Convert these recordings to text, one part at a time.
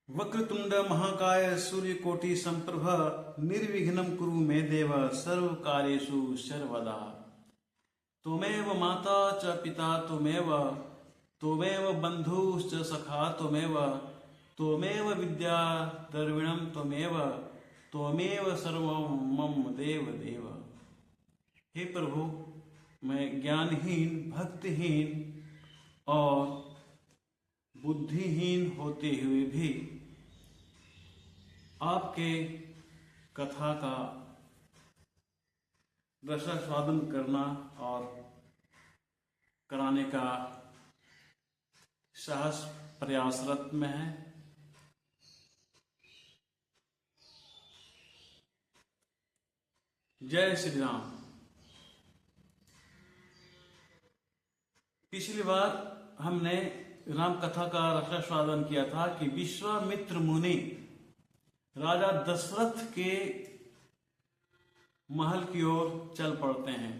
वक्रतुंड महाकाय सूर्यकोटि संप्रभ निर्विघ्नं कुरु मे देव सर्वकार्येषु सर्वदा। त्वमेव माता च पिता त्वमेव बन्धुश्च सखा त्वमेव विद्या द्रविणं त्वमेव सर्वं मम देव देव। हे प्रभु, मैं ज्ञानहीन, भक्तिहीन और बुद्धिहीन होते हुए भी आपके कथा का रसास्वादन करना और कराने का साहस प्रयासरत में है। जय श्री राम। पिछली बार हमने राम कथा का रसास्वादन किया था कि विश्वामित्र मुनि राजा दशरथ के महल की ओर चल पड़ते हैं,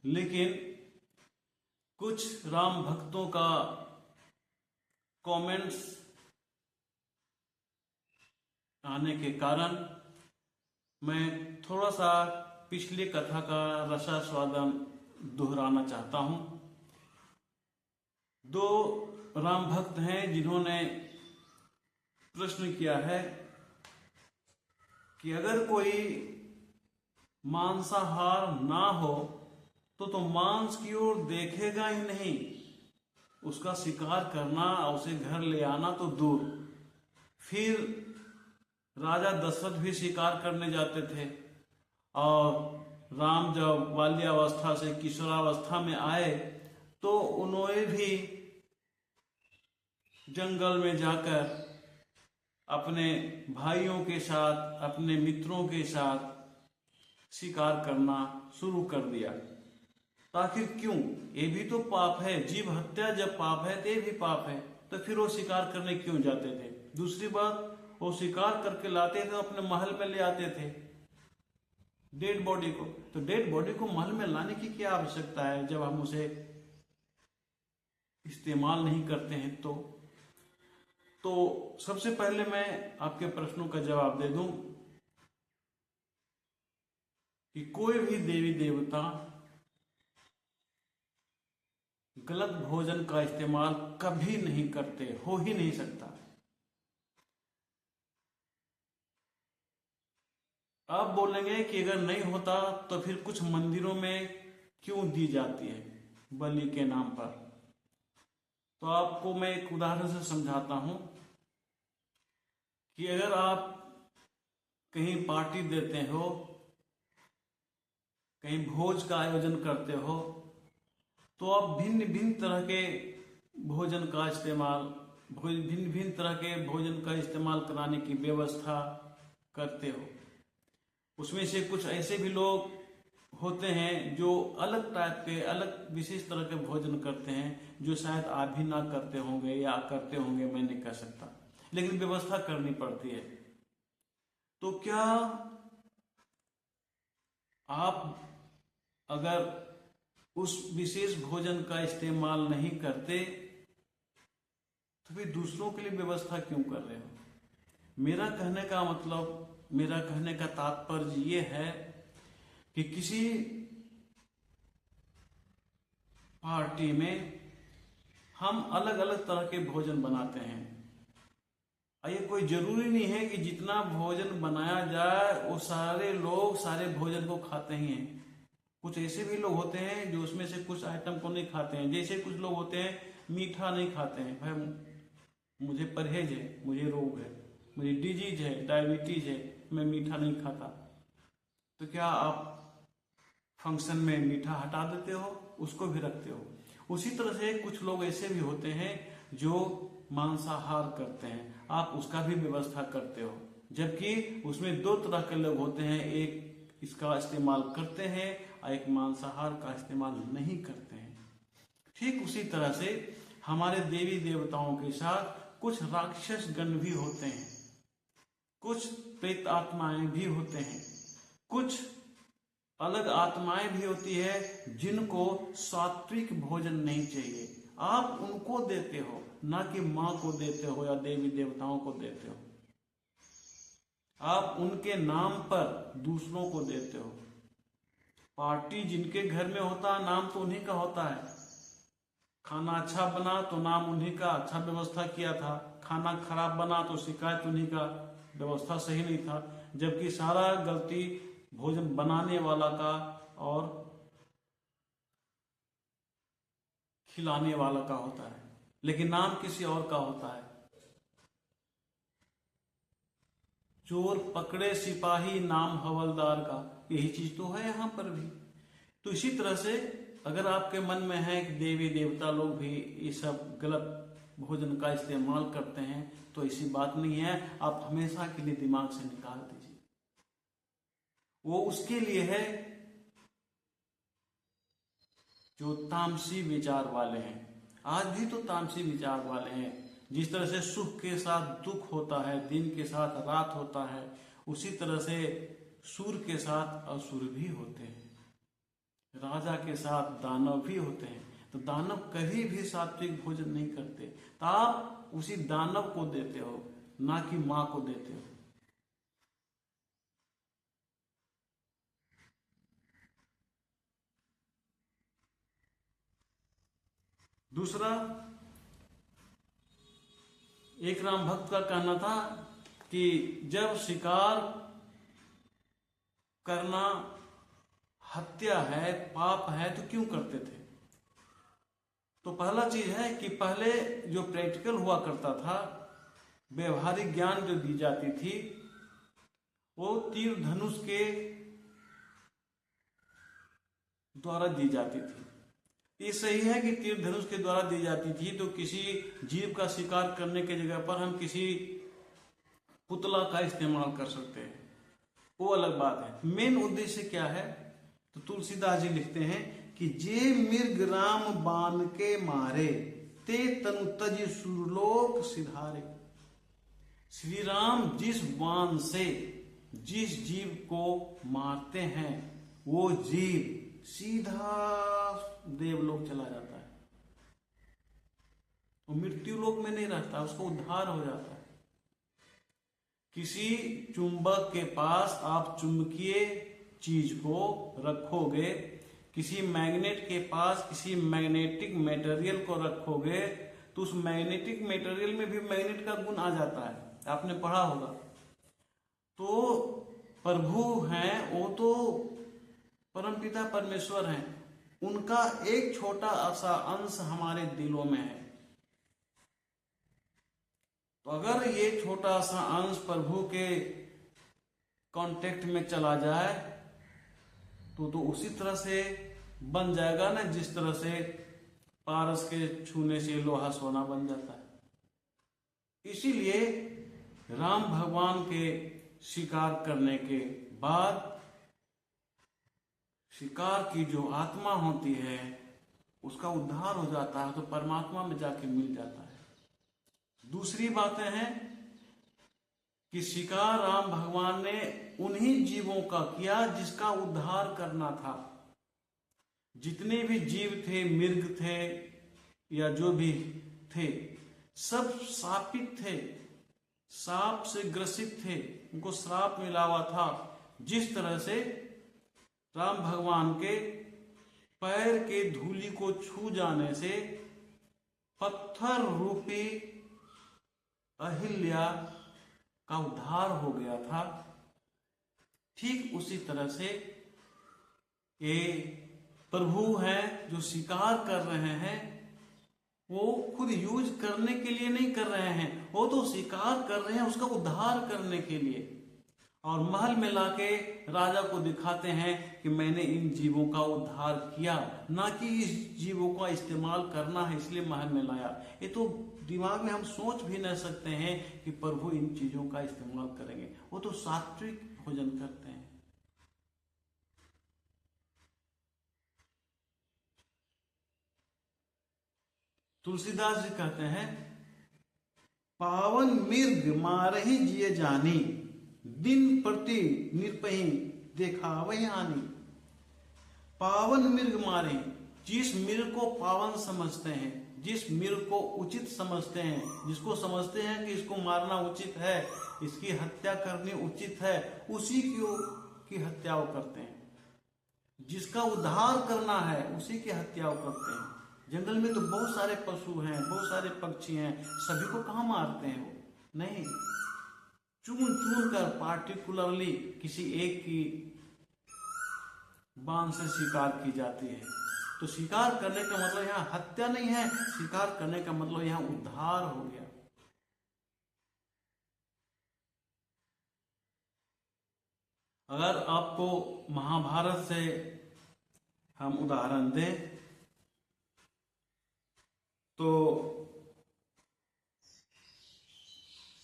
लेकिन कुछ राम भक्तों का कमेंट्स आने के कारण मैं थोड़ा सा पिछली कथा का रसास्वादन दोहराना चाहता हूं। दो राम भक्त हैं जिन्होंने प्रश्न किया है कि अगर कोई मांसाहार ना हो तो मांस की ओर देखेगा ही नहीं, उसका शिकार करना, उसे घर ले आना तो दूर। फिर राजा दशरथ भी शिकार करने जाते थे और राम जब बाल्यावस्था से किशोरावस्था में आए तो उन्होंने भी जंगल में जाकर अपने भाइयों के साथ, अपने मित्रों के साथ शिकार करना शुरू कर दिया। आखिर क्यों? ये भी तो पाप है। जीव हत्या जब पाप है तो ये भी पाप है, तो फिर वो शिकार करने क्यों जाते थे? दूसरी बात, वो शिकार करके लाते थे, अपने महल में ले आते थे डेड बॉडी को। तो डेड बॉडी को महल में लाने की क्या आवश्यकता है जब हम उसे इस्तेमाल नहीं करते हैं? तो सबसे पहले मैं आपके प्रश्नों का जवाब दे दूं कि कोई भी देवी देवता गलत भोजन का इस्तेमाल कभी नहीं करते, हो ही नहीं सकता। आप बोलेंगे कि अगर नहीं होता तो फिर कुछ मंदिरों में क्यों दी जाती है बलि के नाम पर? तो आपको मैं एक उदाहरण से समझाता हूं कि अगर आप कहीं पार्टी देते हो, कहीं भोज का आयोजन करते हो, तो आप भिन्न भिन्न तरह के भोजन का इस्तेमाल कराने की व्यवस्था करते हो। उसमें से कुछ ऐसे भी लोग होते हैं जो अलग टाइप के, अलग विशेष तरह के भोजन करते हैं जो शायद आप भी ना करते होंगे या करते होंगे, मैं नहीं कह सकता, लेकिन व्यवस्था करनी पड़ती है। तो क्या आप अगर उस विशेष भोजन का इस्तेमाल नहीं करते तो फिर दूसरों के लिए व्यवस्था क्यों कर रहे हो? मेरा कहने का तात्पर्य ये है कि किसी पार्टी में हम अलग अलग तरह के भोजन बनाते हैं। ये कोई जरूरी नहीं है कि जितना भोजन बनाया जाए वो सारे लोग सारे भोजन को खाते ही हैं। कुछ ऐसे भी लोग होते हैं जो उसमें से कुछ आइटम को नहीं खाते हैं। जैसे कुछ लोग होते हैं मीठा नहीं खाते हैं, भाई मुझे परहेज है, मुझे रोग है, मुझे डिजीज है, डायबिटीज है, मैं मीठा नहीं खाता। तो क्या आप फंक्शन में मीठा हटा देते हो, उसको भी रखते हो? उसी तरह से कुछ लोग ऐसे भी होते हैं जो मांसाहार करते हैं, आप उसका भी व्यवस्था करते हो, जबकि उसमें दो तरह के लोग होते हैं, एक इसका इस्तेमाल करते हैं और एक मांसाहार का इस्तेमाल नहीं करते हैं। ठीक उसी तरह से हमारे देवी देवताओं के साथ कुछ राक्षस गण भी होते हैं, कुछ प्रेत आत्माएं भी होते हैं, कुछ अलग आत्माएं भी होती है जिनको सात्विक भोजन नहीं चाहिए। आप उनको देते हो, ना कि माँ को देते हो या देवी देवताओं को देते हो। आप उनके नाम पर दूसरों को देते हो। पार्टी जिनके घर में होता है, नाम तो उन्हीं का होता है। खाना अच्छा बना तो नाम उन्हीं का, अच्छा व्यवस्था किया था। खाना खराब बना तो शिकायत उन्हीं का, व्यवस्था सही नहीं था। जबकि सारा गलती भोजन बनाने वाला का और खिलाने वाला का होता है, लेकिन नाम किसी और का होता है। चोर पकड़े सिपाही, नाम हवलदार का, यही चीज तो है यहां पर भी। तो इसी तरह से अगर आपके मन में है कि देवी देवता लोग भी ये सब गलत भोजन का इस्तेमाल करते हैं, तो ऐसी बात नहीं है। आप हमेशा के लिए दिमाग से निकाल दीजिए। वो उसके लिए है जो तामसी विचार वाले हैं। आज भी तो तामसी विचार वाले हैं। जिस तरह से सुख के साथ दुख होता है, दिन के साथ रात होता है, उसी तरह से सूर के साथ असुर भी होते हैं, राजा के साथ दानव भी होते हैं। तो दानव कभी भी सात्विक भोजन नहीं करते, तो आप उसी दानव को देते हो, ना कि मां को देते हो। दूसरा, एक राम भक्त का कहना था कि जब शिकार करना हत्या है, पाप है, तो क्यों करते थे? तो पहला चीज है कि पहले जो प्रैक्टिकल हुआ करता था, व्यवहारिक ज्ञान जो दी जाती थी, वो तीर धनुष के द्वारा दी जाती थी। ये सही है कि तीर धनुष के द्वारा दी जाती थी, तो किसी जीव का शिकार करने की जगह पर हम किसी पुतला का इस्तेमाल कर सकते हैं, वो अलग बात है। मेन उद्देश्य क्या है? तो तुलसीदास जी लिखते हैं कि जे मृग राम बान के मारे, ते तनु तज सुरलोक सिधारे। श्री राम जिस बाण से जिस जीव को मारते हैं, वो जीव सीधा देवलोक चला जाता है, वो मृत्यु लोक में नहीं रहता, उसको उद्धार हो जाता है। किसी चुंबक के पास आप चुंबकीय चीज को रखोगे, किसी मैग्नेट के पास किसी मैग्नेटिक मटेरियल को रखोगे, तो उस मैग्नेटिक मटेरियल में भी मैग्नेट का गुण आ जाता है, आपने पढ़ा होगा। तो प्रभु हैं, वो तो परमपिता परमेश्वर हैं, उनका एक छोटा सा अंश हमारे दिलों में है। तो अगर ये छोटा सा अंश प्रभु के कांटेक्ट में चला जाए, तो उसी तरह से बन जाएगा ना, जिस तरह से पारस के छूने से लोहा सोना बन जाता है। इसीलिए राम भगवान के शिकार करने के बाद शिकार की जो आत्मा होती है उसका उद्धार हो जाता है, तो परमात्मा में जाके मिल जाता है। दूसरी बातें हैं कि शिकार राम भगवान ने उन्हीं जीवों का किया जिसका उद्धार करना था। जितने भी जीव थे, मृग थे या जो भी थे, सब शापित थे, सांप से ग्रसित थे, उनको श्राप मिला हुआ था। जिस तरह से राम भगवान के पैर के धूलि को छू जाने से पत्थर रूपी अहिल्या का उद्धार हो गया था, ठीक उसी तरह से ये प्रभु हैं जो शिकार कर रहे हैं, वो खुद यूज करने के लिए नहीं कर रहे हैं, वो तो शिकार कर रहे हैं उसका उद्धार करने के लिए। और महल में लाके राजा को दिखाते हैं कि मैंने इन जीवों का उद्धार किया, ना कि इस जीवों का इस्तेमाल करना है इसलिए महल में लाया। ये तो दिमाग में हम सोच भी नहीं सकते हैं कि प्रभु इन चीजों का इस्तेमाल करेंगे। वो तो सात्विक भोजन करते हैं। तुलसीदास जी कहते हैं, पावन मिर्ग मारही जिए जानी, दिन प्रति निरपही देखावहि आनी। पावन मिर्ग मारे, जिस मिर्ग को पावन समझते हैं, जिस मृग को उचित समझते हैं, जिसको समझते हैं कि इसको मारना उचित है, इसकी हत्या करनी उचित है, उसी की हत्या वो करते हैं। जिसका उद्धार करना है उसी की हत्या वो करते हैं। जंगल में तो बहुत सारे पशु हैं, बहुत सारे पक्षी हैं, सभी को कहाँ मारते हैं वो? नहीं, चुन चुन कर पार्टिकुलरली किसी एक की बाण से शिकार की जाती है। तो शिकार करने का मतलब यहाँ हत्या नहीं है, शिकार करने का मतलब यहाँ उद्धार हो गया। अगर आपको महाभारत से हम उदाहरण दें तो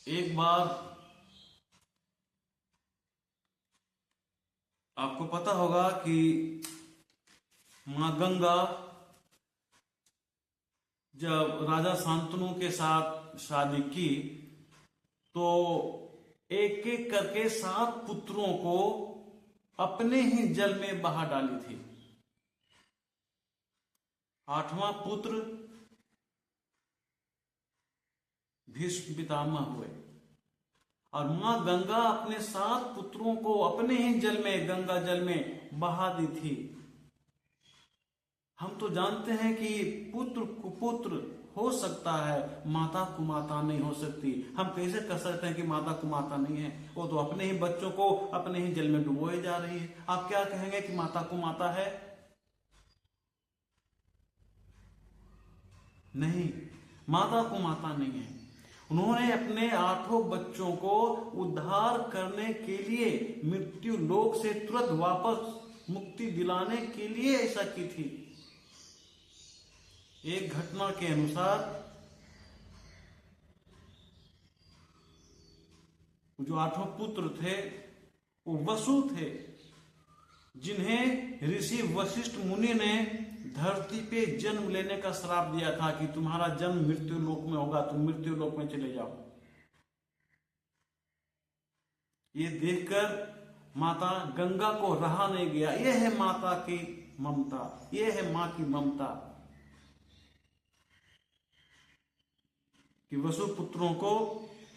एक बार आपको पता होगा कि मां गंगा जब राजा शांतनु के साथ शादी की तो एक एक करके 7 पुत्रों को अपने ही जल में बहा डाली थी। 8वां पुत्र भीष्म पितामह हुए और मां गंगा अपने 7 पुत्रों को अपने ही जल में, गंगा जल में बहा दी थी। हम तो जानते हैं कि पुत्र कुपुत्र हो सकता है, माता कुमाता नहीं हो सकती। हम कैसे कह सकते हैं कि माता कुमाता नहीं है? वो तो अपने ही बच्चों को अपने ही जल में डुबोए जा रही है। आप क्या कहेंगे कि माता कुमाता है? नहीं, माता कुमाता नहीं है। उन्होंने अपने 8 बच्चों को उद्धार करने के लिए, मृत्यु लोक से तुरंत वापस मुक्ति दिलाने के लिए ऐसा की थी। एक घटना के अनुसार जो 8 पुत्र थे वो वसु थे, जिन्हें ऋषि वशिष्ठ मुनि ने धरती पे जन्म लेने का श्राप दिया था कि तुम्हारा जन्म मृत्यु लोक में होगा, तुम मृत्यु लोक में चले जाओ। ये देखकर माता गंगा को रहा नहीं गया। यह है माता की ममता, यह है मां की ममता कि वसु पुत्रों को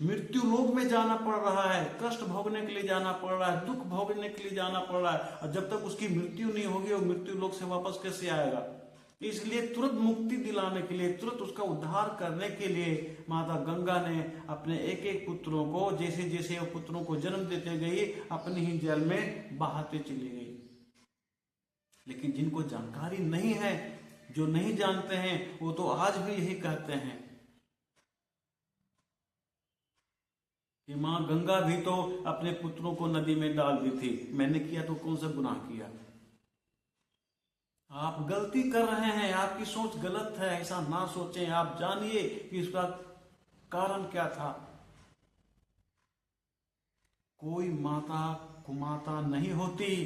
मृत्यु लोक में जाना पड़ रहा है, कष्ट भोगने के लिए जाना पड़ रहा है, दुख भोगने के लिए जाना पड़ रहा है, और जब तक उसकी मृत्यु नहीं होगी वो मृत्यु लोक से वापस कैसे आएगा? इसलिए तुरंत मुक्ति दिलाने के लिए, तुरंत उसका उद्धार करने के लिए माता गंगा ने अपने एक एक पुत्रों को, जैसे जैसे वो पुत्रों को जन्म देते गई, अपने ही जल में बहाते चली गई। लेकिन जिनको जानकारी नहीं है, जो नहीं जानते हैं, वो तो आज भी यही कहते हैं कि मां गंगा भी तो अपने पुत्रों को नदी में डाल दी थी, मैंने किया तो कौन सा गुनाह किया? आप गलती कर रहे हैं, आपकी सोच गलत है, ऐसा ना सोचें। आप जानिए कि इसका कारण क्या था। कोई माता कुमाता नहीं होती,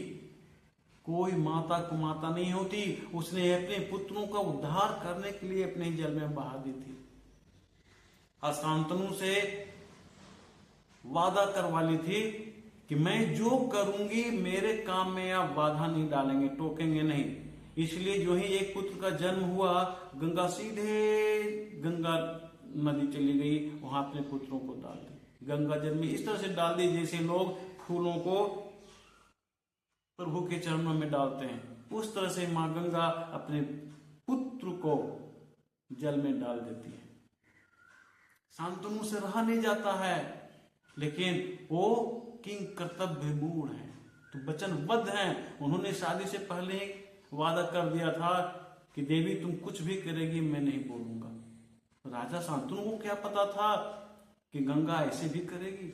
कोई माता कुमाता नहीं होती। उसने अपने पुत्रों का उद्धार करने के लिए अपने जल में बहा दी थी। शांतनु से वादा करवा ली थी कि मैं जो करूंगी मेरे काम में आप बाधा नहीं डालेंगे, टोकेंगे नहीं। इसलिए जो ही एक पुत्र का जन्म हुआ, गंगा सीधे गंगा नदी चली गई, वहां अपने पुत्रों को डाल दी। गंगा जल में इस तरह से डाल दी जैसे लोग फूलों को प्रभु के चरणों में डालते हैं, उस तरह से मां गंगा अपने पुत्र को जल में डाल देती है। शांतनु से रहा नहीं जाता है, लेकिन वो किंग कर्तव्य मूढ़ है, तो वचनबद्ध हैं। उन्होंने शादी से पहले ही वादा कर दिया था कि देवी तुम कुछ भी करेगी मैं नहीं बोलूंगा। राजा शांतनु को क्या पता था कि गंगा ऐसे भी करेगी?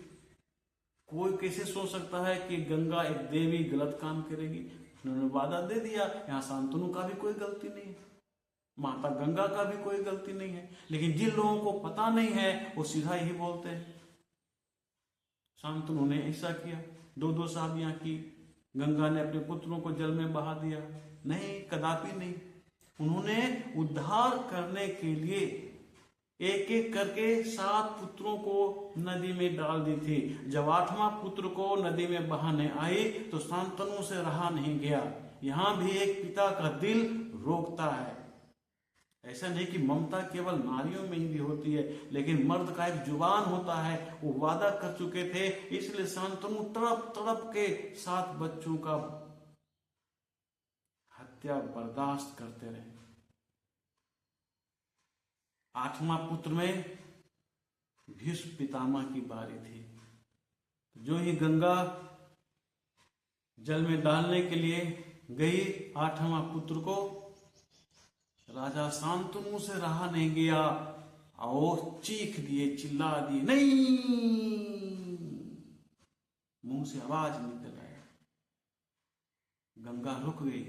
कोई कैसे सोच सकता है कि गंगा एक देवी गलत काम करेगी? उन्होंने वादा दे दिया। यहाँ शांतनु का भी कोई गलती नहीं है, माता गंगा का भी कोई गलती नहीं है। लेकिन जिन लोगों को पता नहीं है वो सीधा यही बोलते हैं। शांतनु ने ऐसा किया, 2 शादियां की, गंगा ने अपने पुत्रों को जल में बहा दिया। नहीं, कदापि नहीं। उन्होंने उद्धार करने के लिए एक एक करके 7 पुत्रों को नदी में डाल दी थी। जब 8वां पुत्र को नदी में बहाने आई तो शांतनु से रहा नहीं गया। यहां भी एक पिता का दिल रोकता है। ऐसा नहीं कि ममता केवल नारियों में ही भी होती है, लेकिन मर्द का एक जुबान होता है, वो वादा कर चुके थे, इसलिए शांतनु तड़प तड़प के 7 बच्चों का हत्या बर्दाश्त करते रहे। 8वां पुत्र में भीष्म पितामह की बारी थी। जो ही गंगा जल में डालने के लिए गई 8वां पुत्र को राजा शांतनु से रहा नहीं गया और चीख दिए, चिल्ला दिए, नहीं। मुंह से आवाज निकल आया। गंगा रुक गई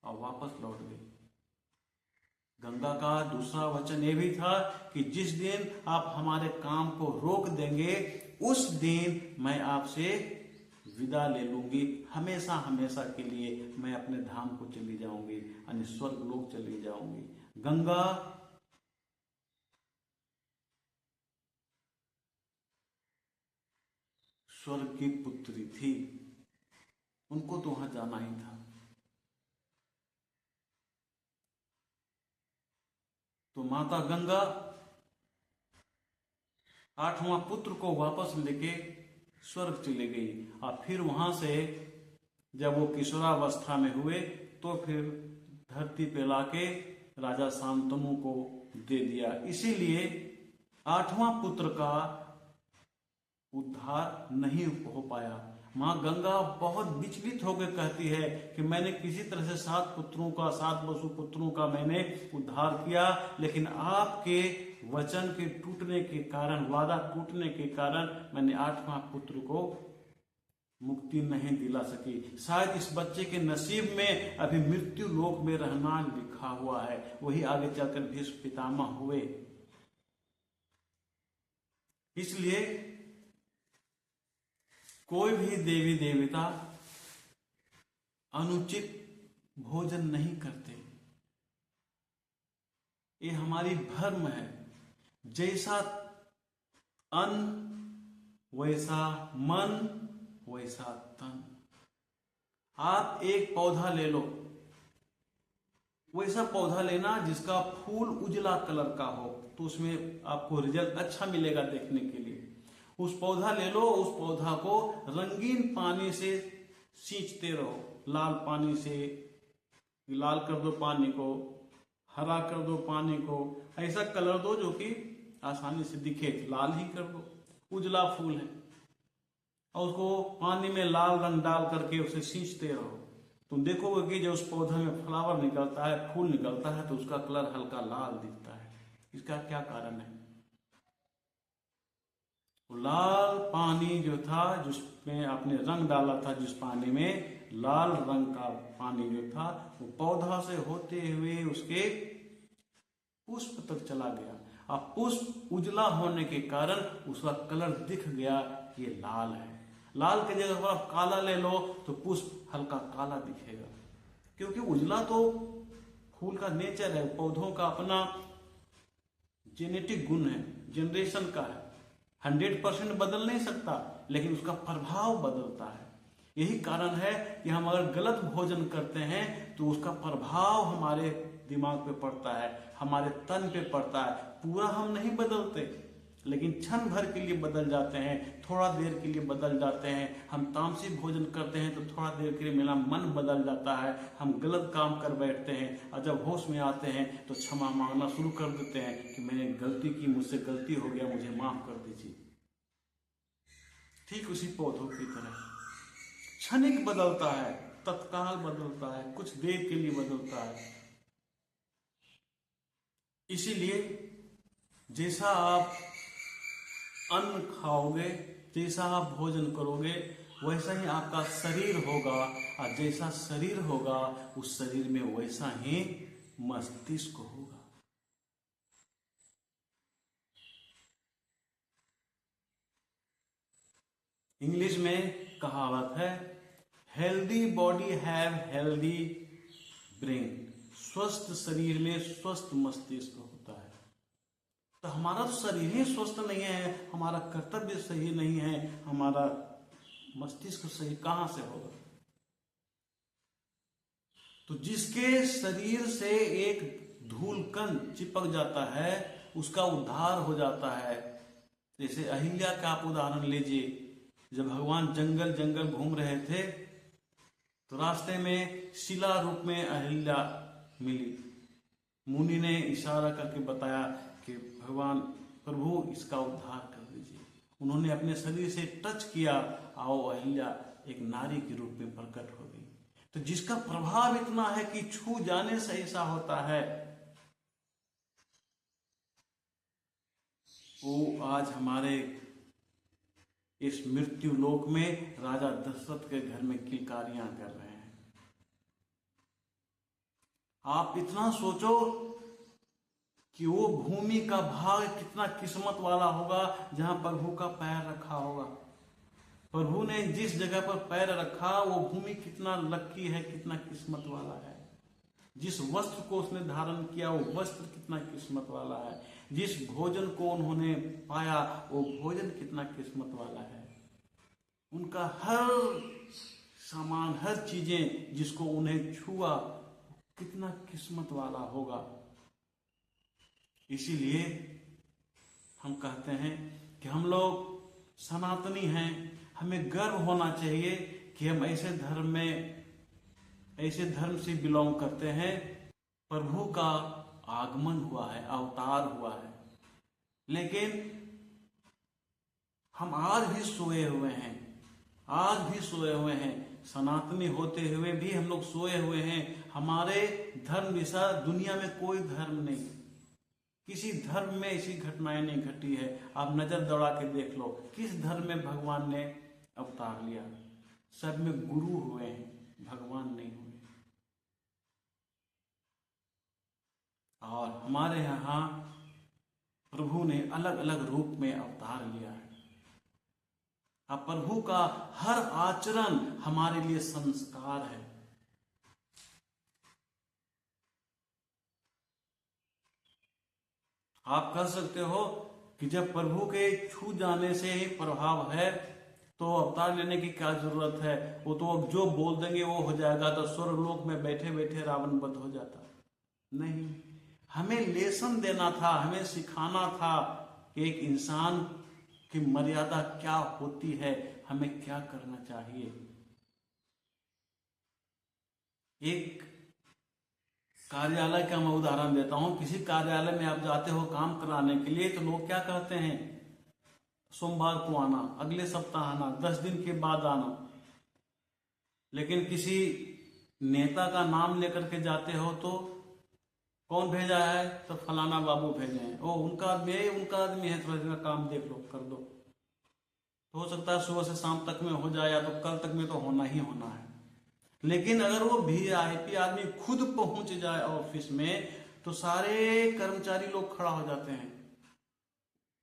और वापस लौट गई। गंगा का दूसरा वचन ये भी था कि जिस दिन आप हमारे काम को रोक देंगे उस दिन मैं आपसे विदा ले लूंगी, हमेशा हमेशा के लिए मैं अपने धाम को चली जाऊंगी, यानी स्वर्ग लोक चली जाऊंगी। गंगा स्वर्ग की पुत्री थी, उनको तो वहां जाना ही था। तो माता गंगा 8वां पुत्र को वापस लेके स्वर्ग चली गई और फिर वहां से जब वो किशोरावस्था में हुए तो फिर धरती पे लाके राजा शांतनु को दे दिया। इसीलिए 8वां पुत्र का उद्धार नहीं हो पाया। मां गंगा बहुत विचलित होकर कहती है कि मैंने किसी तरह से 7 वसु पुत्रों का मैंने उद्धार किया, लेकिन आपके वचन के टूटने के कारण, वादा टूटने के कारण मैंने 8वां पुत्र को मुक्ति नहीं दिला सकी। शायद इस बच्चे के नसीब में अभी मृत्यु लोक में रहना लिखा हुआ है, वही आगे चलकर भीष्म पितामह हुए। इसलिए कोई भी देवी देवता अनुचित भोजन नहीं करते, ये हमारी धर्म है। जैसा अन्न वैसा मन वैसा तन। आप एक पौधा ले लो, वैसा पौधा लेना जिसका फूल उजला कलर का हो, तो उसमें आपको रिजल्ट अच्छा मिलेगा देखने के लिए। उस पौधा ले लो, उस पौधा को रंगीन पानी से सींचते रहो, लाल पानी से लाल कर दो पानी को, हरा कर दो पानी को, ऐसा कलर दो जो कि आसानी से दिखे, लाल ही कर दो। उजला फूल है और उसको पानी में लाल रंग डाल करके उसे सींचते रहो। तुम देखोगे कि जब उस पौधे में फ्लावर निकलता है, फूल निकलता है, तो उसका कलर हल्का लाल दिखता है। इसका क्या कारण है? लाल पानी जो था, जिसमें आपने रंग डाला था, जिस पानी में लाल रंग का पानी जो था, वो पौधा से होते हुए उसके पुष्प तक चला गया। अब पुष्प उजला होने के कारण उसका कलर दिख गया, ये लाल है। लाल की जगह पर आप काला ले लो तो पुष्प हल्का काला दिखेगा, क्योंकि उजला तो फूल का नेचर है, पौधों का अपना जेनेटिक गुण है, जनरेशन का है। 100% बदल नहीं सकता, लेकिन उसका प्रभाव बदलता है। यही कारण है कि हम अगर गलत भोजन करते हैं तो उसका प्रभाव हमारे दिमाग पे पड़ता है, हमारे तन पे पड़ता है। पूरा हम नहीं बदलते, लेकिन क्षण भर के लिए बदल जाते हैं, थोड़ा देर के लिए बदल जाते हैं। हम तामसी भोजन करते हैं तो थोड़ा देर के लिए मेरा मन बदल जाता है, हम गलत काम कर बैठते हैं, और जब होश में आते हैं तो क्षमा मांगना शुरू कर देते हैं कि मैंने गलती की, मुझसे गलती हो गया, मुझे माफ कर दीजिए। ठीक उसी पौधों की तरह क्षणिक बदलता है, तत्काल बदलता है, कुछ देर के लिए बदलता है। इसीलिए जैसा आप अन्न खाओगे, जैसा आप भोजन करोगे, वैसा ही आपका शरीर होगा, और जैसा शरीर होगा उस शरीर में वैसा ही मस्तिष्क होगा। इंग्लिश में कहावत है, healthy body have healthy brain. स्वस्थ शरीर में स्वस्थ मस्तिष्क होता है। तो हमारा तो शरीर ही स्वस्थ नहीं है, हमारा कर्तव्य सही नहीं है, हमारा मस्तिष्क सही कहां से होगा? तो जिसके शरीर से एक धूल कण चिपक जाता है उसका उद्धार हो जाता है। जैसे अहिल्या का आप उदाहरण लीजिए, जब भगवान जंगल जंगल घूम रहे थे तो रास्ते में शिला रूप में अहिल्या मिली। मुनि ने इशारा करके बताया कि भगवान प्रभु इसका उद्धार कर दीजिए। उन्होंने अपने शरीर से टच किया और अहिल्या एक नारी के रूप में प्रकट हो गई। तो जिसका प्रभाव इतना है कि छू जाने से ऐसा होता है, वो आज हमारे इस मृत्यु लोक में राजा दशरथ के घर में किलकारियां कर रहे हैं। आप इतना सोचो कि वो भूमि का भाग कितना किस्मत वाला होगा जहां प्रभु का पैर रखा होगा। प्रभु ने जिस जगह पर पैर रखा वो भूमि कितना लक्की है, कितना किस्मत वाला है। जिस वस्त्र को उसने धारण किया वो वस्त्र कितना किस्मत वाला है। जिस भोजन को उन्होंने पाया वो भोजन कितना किस्मत वाला है। उनका हर सामान, हर चीजें जिसको उन्हें छुआ कितना किस्मत वाला होगा। इसीलिए हम कहते हैं कि हम लोग सनातनी हैं, हमें गर्व होना चाहिए कि हम ऐसे धर्म से बिलोंग करते हैं। प्रभु का आगमन हुआ है, अवतार हुआ है, लेकिन हम आज भी सोए हुए हैं, आज भी सोए हुए हैं। सनातनी होते हुए भी हम लोग सोए हुए हैं। हमारे धर्म जैसा दुनिया में कोई धर्म नहीं, किसी धर्म में ऐसी घटनाएं नहीं घटी है। आप नजर दौड़ा के देख लो, किस धर्म में भगवान ने अवतार लिया? सब में गुरु हुए हैं, भगवान नहीं हुए। और हमारे यहाँ प्रभु ने अलग अलग रूप में अवतार लिया है। अब प्रभु का हर आचरण हमारे लिए संस्कार है। आप कह सकते हो कि जब प्रभु के छू जाने से ही प्रभाव है तो अवतार लेने की क्या जरूरत है? वो तो अब जो बोल देंगे वो हो जाएगा, तो स्वर्गलोक में बैठे बैठे रावण वध हो जाता। नहीं, हमें लेसन देना था, हमें सिखाना था कि एक इंसान की मर्यादा क्या होती है, हमें क्या करना चाहिए। एक कार्यालय का मैं उदाहरण देता हूं। किसी कार्यालय में आप जाते हो काम कराने के लिए, तो लोग क्या कहते हैं? सोमवार को आना, अगले सप्ताह आना, 10 दिन के बाद आना। लेकिन किसी नेता का नाम लेकर के जाते हो तो कौन भेजा है? तो फलाना बाबू भेजे हैं, वो उनका आदमी है, थोड़ा सा काम देख लो, कर दो। तो हो सकता है सुबह से शाम तक में हो जाए, या तो कल तक में तो होना ही होना है। लेकिन अगर वो वीआईपी आदमी खुद पहुंच जाए ऑफिस में, तो सारे कर्मचारी लोग खड़ा हो जाते हैं,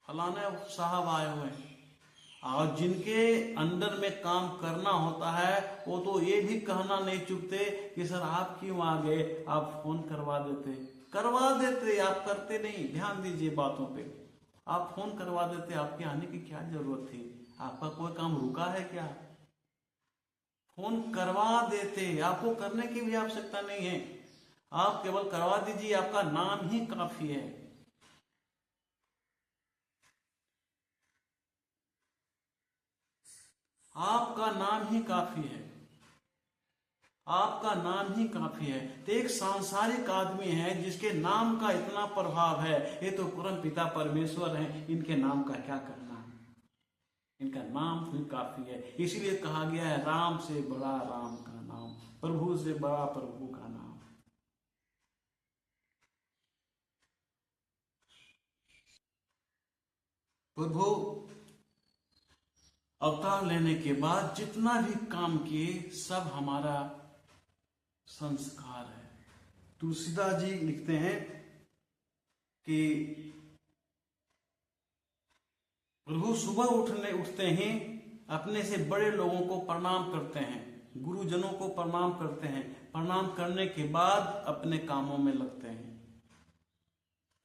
फलाने साहब आए हुए हैं। और जिनके अंडर में काम करना होता है वो तो ये भी कहना नहीं चूकते कि सर आप क्यों आ गए, आप फोन करवा देते। आप करते नहीं। ध्यान दीजिए बातों पे। आप फोन करवा देते, आपके आने की क्या जरूरत थी? आपका कोई काम रुका है क्या? फोन करवा देते, आपको करने की भी आवश्यकता नहीं है। आप केवल करवा दीजिए, आपका नाम ही काफी है। आपका नाम ही काफी है, आपका नाम ही काफी है। तो एक सांसारिक आदमी है जिसके नाम का इतना प्रभाव है, ये तो परम पिता परमेश्वर हैं, इनके नाम का क्या करना है? इनका नाम ही काफी है। इसीलिए कहा गया है, राम से बड़ा राम का नाम, प्रभु से बड़ा प्रभु का नाम। प्रभु अवतार लेने के बाद जितना भी काम किए, सब हमारा संस्कार है। तुलसीदास जी लिखते हैं कि प्रभु सुबह उठते ही अपने से बड़े लोगों को प्रणाम करते हैं, गुरुजनों को प्रणाम करते हैं। प्रणाम करने के बाद अपने कामों में लगते हैं।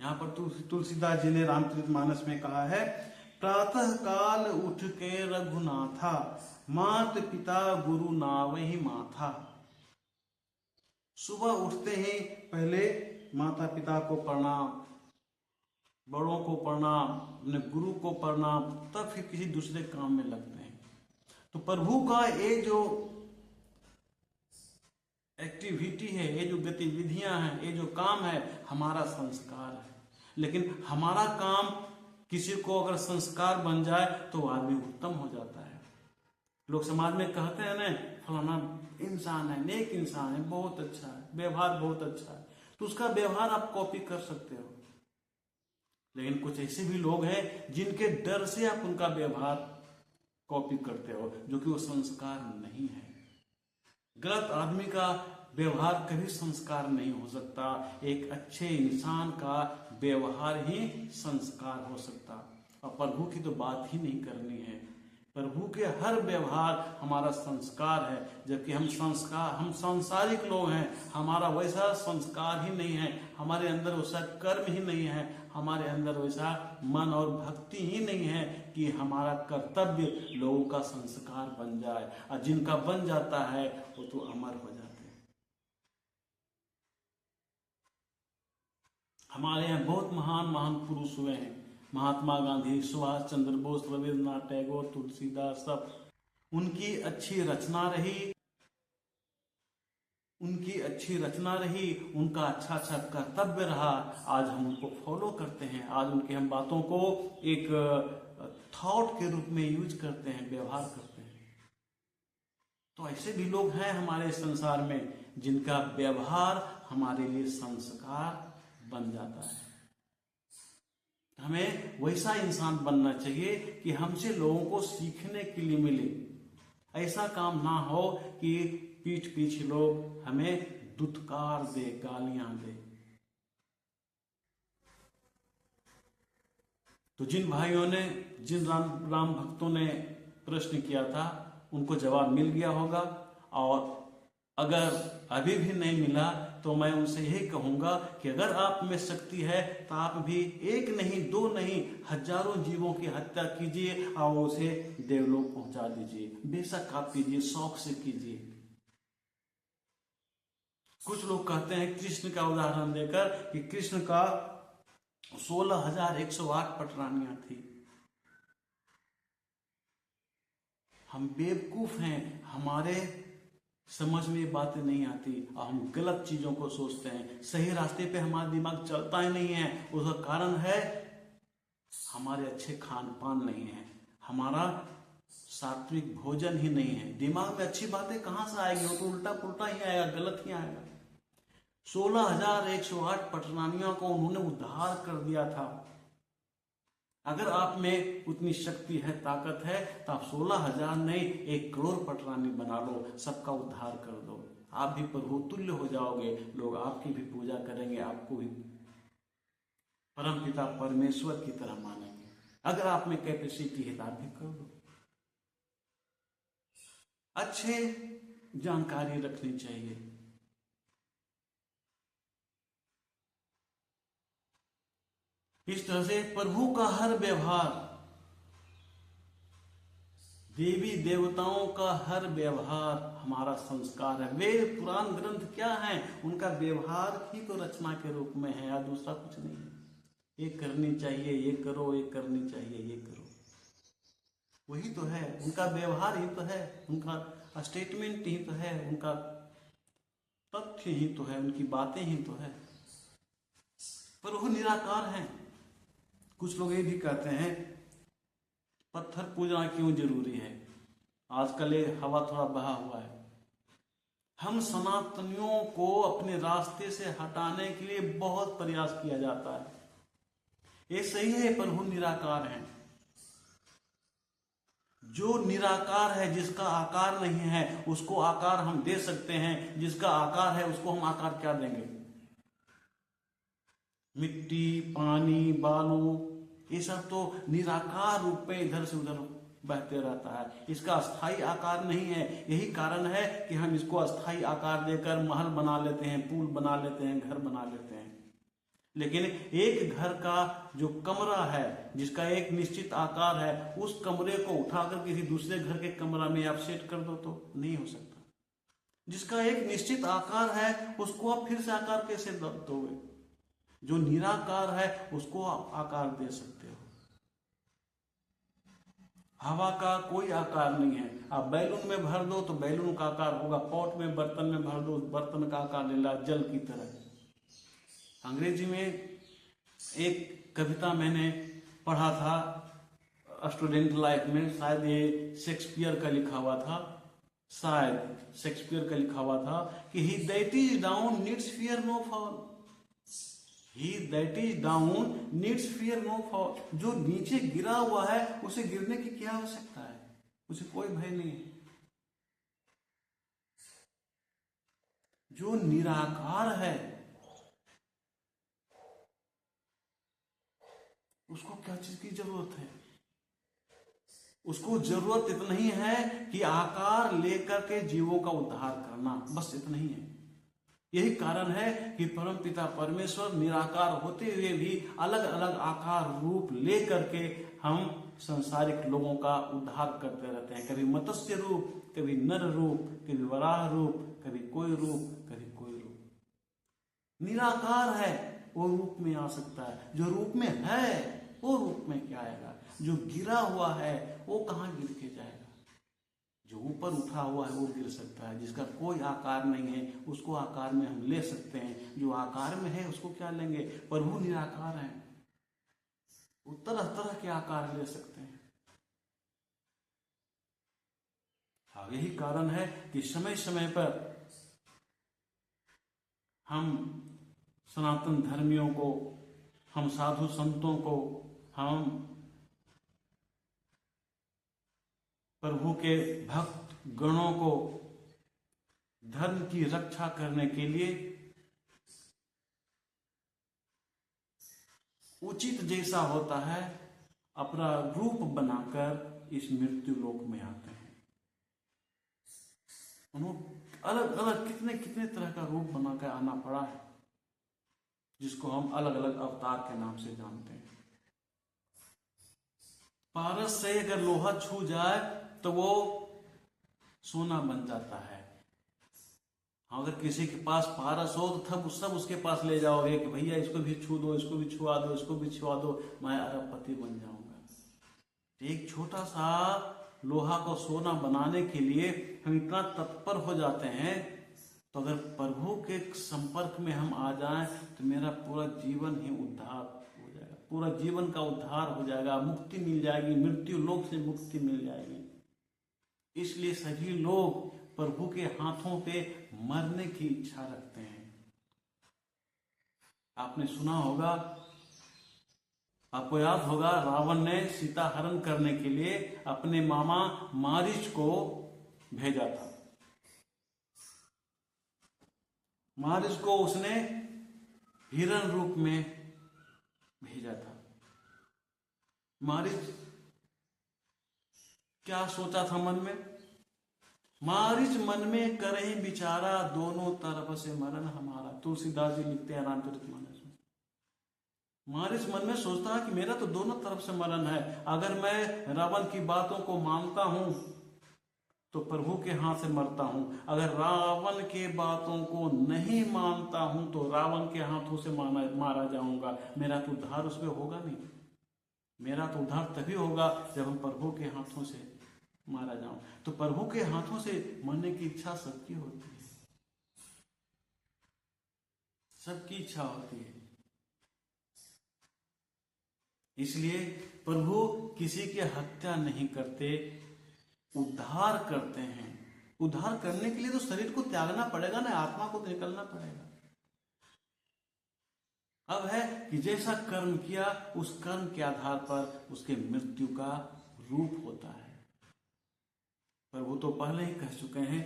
यहाँ पर तुलसीदास जी ने रामचरितमानस में कहा है, प्रातः काल उठ के रघुनाथा, मात पिता गुरु नावहि माथा। सुबह उठते ही पहले माता पिता को प्रणाम, बड़ों को प्रणाम, अपने गुरु को प्रणाम, तब फिर किसी दूसरे काम में लगते हैं। तो प्रभु का ये जो एक्टिविटी है, ये जो गतिविधियां हैं, ये जो काम है, हमारा संस्कार है। लेकिन हमारा काम किसी को अगर संस्कार बन जाए तो आदमी उत्तम हो जाता है। लोग समाज में कहते हैं ना, फलाना इंसान है, नेक इंसान है, बहुत अच्छा है, व्यवहार बहुत अच्छा है, तो उसका व्यवहार आप कॉपी कर सकते हो। लेकिन कुछ ऐसे भी लोग हैं जिनके डर से आप उनका व्यवहार कॉपी करते हो, जो कि वो संस्कार नहीं है। गलत आदमी का व्यवहार कभी संस्कार नहीं हो सकता। एक अच्छे इंसान का व्यवहार ही संस्कार हो सकता। और प्रभु की तो बात ही नहीं करनी है। प्रभु के हर व्यवहार हमारा संस्कार है, जबकि हम सांसारिक लोग हैं, हमारा वैसा संस्कार ही नहीं है, हमारे अंदर वैसा कर्म ही नहीं है, हमारे अंदर वैसा मन और भक्ति ही नहीं है कि हमारा कर्तव्य लोगों का संस्कार बन जाए। और जिनका बन जाता है वो तो अमर हो जाते हैं। हमारे यहाँ बहुत महान महान पुरुष हुए हैं, महात्मा गांधी, सुभाष चंद्र बोस, रविन्द्रनाथ टैगोर, तुलसीदास, सब। उनकी अच्छी रचना रही, उनका अच्छा अच्छा कर्तव्य रहा। आज हम उनको फॉलो करते हैं, आज उनकी हम बातों को एक थॉट के रूप में यूज करते हैं, व्यवहार करते हैं। तो ऐसे भी लोग हैं हमारे संसार में जिनका व्यवहार हमारे लिए संस्कार बन जाता है। हमें वैसा इंसान बनना चाहिए कि हमसे लोगों को सीखने के लिए मिले। ऐसा काम ना हो कि पीठ पीछे लोग हमें दुत्कार दे, गालियां दे। तो जिन भाइयों ने, जिन राम भक्तों ने प्रश्न किया था, उनको जवाब मिल गया होगा। और अगर अभी भी नहीं मिला तो मैं उनसे यही कहूंगा कि अगर आप में शक्ति है तो आप भी एक नहीं, दो नहीं, हजारों जीवों की हत्या कीजिए और उसे देवलोक पहुंचा दीजिए। बेशक आप कीजिए, शौक से कीजिए। कुछ लोग कहते हैं कृष्ण का उदाहरण देकर कि कृष्ण का 16,108 पटरानियां थी। हम बेवकूफ हैं, हमारे समझ में ये बातें नहीं आती और हम गलत चीजों को सोचते हैं। सही रास्ते पे हमारा दिमाग चलता ही नहीं है। उसका कारण है हमारे अच्छे खान पान नहीं है, हमारा सात्विक भोजन ही नहीं है। दिमाग में अच्छी बातें कहां से आएगी? वो तो उल्टा पुल्टा ही आएगा, गलत ही आएगा। 16,108 पटरानियों को उन्होंने उद्धार कर दिया था। अगर आप में उतनी शक्ति है, ताकत है, तो आप 16,000 नहीं, 1 करोड़ पटरानी बना लो, सबका उद्धार कर दो। आप भी प्रभु तुल्य हो जाओगे, लोग आपकी भी पूजा करेंगे, आपको भी परमपिता परमेश्वर की तरह मानेंगे। अगर आप में कैपेसिटी है तो आप भी कर दो। अच्छे जानकारी रखनी चाहिए। इस तरह से प्रभु का हर व्यवहार, देवी देवताओं का हर व्यवहार हमारा संस्कार है। वेद पुराण ग्रंथ क्या है? उनका व्यवहार ही तो रचना के रूप में है, या दूसरा कुछ नहीं है। ये करनी चाहिए, ये करो, ये करनी चाहिए, ये करो, वही तो है। उनका व्यवहार ही तो है, उनका स्टेटमेंट ही तो है, उनका तथ्य ही तो है, उनकी बातें ही तो है। पर वो निराकार हैं। कुछ लोग ये भी कहते हैं पत्थर पूजना क्यों जरूरी है? आजकल ये हवा थोड़ा बहा हुआ है। हम सनातनियों को अपने रास्ते से हटाने के लिए बहुत प्रयास किया जाता है। ये सही है, पर वो निराकार हैं। जो निराकार है, जिसका आकार नहीं है, उसको आकार हम दे सकते हैं। जिसका आकार है उसको हम आकार क्या देंगे? मिट्टी, पानी, बालू, ये सब तो निराकार रूप में इधर से उधर बहते रहता है। इसका अस्थाई आकार नहीं है। यही कारण है कि हम इसको अस्थाई आकार देकर महल बना लेते हैं, पुल बना लेते हैं, घर बना लेते हैं। लेकिन एक घर का जो कमरा है, जिसका एक निश्चित आकार है, उस कमरे को उठाकर किसी दूसरे घर के कमरा में आप सेट कर दो तो नहीं हो सकता। जिसका एक निश्चित आकार है, उसको आप फिर से आकार कैसे दोगे? जो निराकार है उसको आप आकार दे सकते हो। हवा का कोई आकार नहीं है। आप बैलून में भर दो तो बैलून का आकार होगा, पॉट में बर्तन में भर दो बर्तन का आकार ले ला, जल की तरह। अंग्रेजी में एक कविता मैंने पढ़ा था स्टूडेंट लाइफ में, शायद ये शेक्सपियर का लिखा हुआ था, शायद शेक्सपियर का लिखा हुआ था कि he that is down needs fear no fall. He that is down needs fear no fall. जो नीचे गिरा हुआ है उसे गिरने की क्या आवश्यकता है, उसे कोई भय नहीं है। जो निराकार है उसको क्या चीज की जरूरत है? उसको जरूरत इतना ही है कि आकार लेकर के जीवों का उद्धार करना, बस इतना ही है। यही कारण है कि परमपिता परमेश्वर निराकार होते हुए भी अलग अलग आकार रूप ले करके हम संसारिक लोगों का उद्धार करते रहते हैं। कभी मत्स्य रूप, कभी नर रूप, कभी वराह रूप, कभी कोई रूप, कभी कोई रूप। निराकार है वो रूप में आ सकता है, जो रूप में है वो रूप में क्या आएगा? जो गिरा हुआ है वो कहाँ गिर के जाएगा? जो ऊपर उठा हुआ है वो गिर सकता है। जिसका कोई आकार नहीं है उसको आकार में हम ले सकते हैं। जो आकार में है उसको क्या लेंगे? प्रभु निराकार है, वो तरह तरह के आकार ले सकते हैं। हाँ, यही कारण है कि समय समय पर हम सनातन धर्मियों को, हम साधु संतों को, हम प्रभु के भक्त गणों को धर्म की रक्षा करने के लिए उचित जैसा होता है अपना रूप बनाकर इस मृत्यु लोक में आते हैं। उन्होंने अलग अलग कितने कितने तरह का रूप बनाकर आना पड़ा है, जिसको हम अलग अलग अवतार के नाम से जानते हैं। पारस से अगर लोहा छू जाए तो वो सोना बन जाता है। अगर किसी के पास पारस हो तो तब सब उसके पास ले जाओगे कि भैया इसको भी छू दो, इसको भी छुआ दो, इसको भी छुआ दो, मैं अरबपति बन जाऊंगा। एक छोटा सा लोहा को सोना बनाने के लिए हम इतना तत्पर हो जाते हैं, तो अगर प्रभु के संपर्क में हम आ जाएं तो मेरा पूरा जीवन ही उद्धार हो जाएगा, पूरा जीवन का उद्धार हो जाएगा, मुक्ति मिल जाएगी, मृत्यु लोक से मुक्ति मिल जाएगी। इसलिए सभी लोग प्रभु के हाथों पे मरने की इच्छा रखते हैं। आपने सुना होगा, आपको याद होगा, रावण ने सीता हरण करने के लिए अपने मामा मारीच को भेजा था। मारीच को उसने हिरण रूप में भेजा था। मारीच क्या सोचा था मन में? मारीच मन में करही बिचारा, दोनों तरफ से मरण हमारा। तुलसीदास जी लिखते हैं रामचरितमानस में। मारीच मन में सोचता है कि मेरा तो दोनों तरफ से मरण है। अगर मैं रावण की बातों को मानता हूं तो प्रभु के हाथ से मरता हूं, अगर रावण के बातों को नहीं मानता हूं तो रावण के हाथों से मारा जाऊंगा। मेरा तो उद्धार उसमें होगा नहीं। मेरा तो उद्धार तभी होगा जब हम प्रभु के हाथों से मारा जाऊं। तो प्रभु के हाथों से मरने की इच्छा सबकी होती है, सबकी इच्छा होती है। इसलिए प्रभु किसी की हत्या नहीं करते, उद्धार करते हैं। उद्धार करने के लिए तो शरीर को त्यागना पड़ेगा ना, आत्मा को तो निकलना पड़ेगा। अब है कि जैसा कर्म किया उस कर्म के आधार पर उसके मृत्यु का रूप होता है। प्रभु तो पहले ही कह चुके हैं,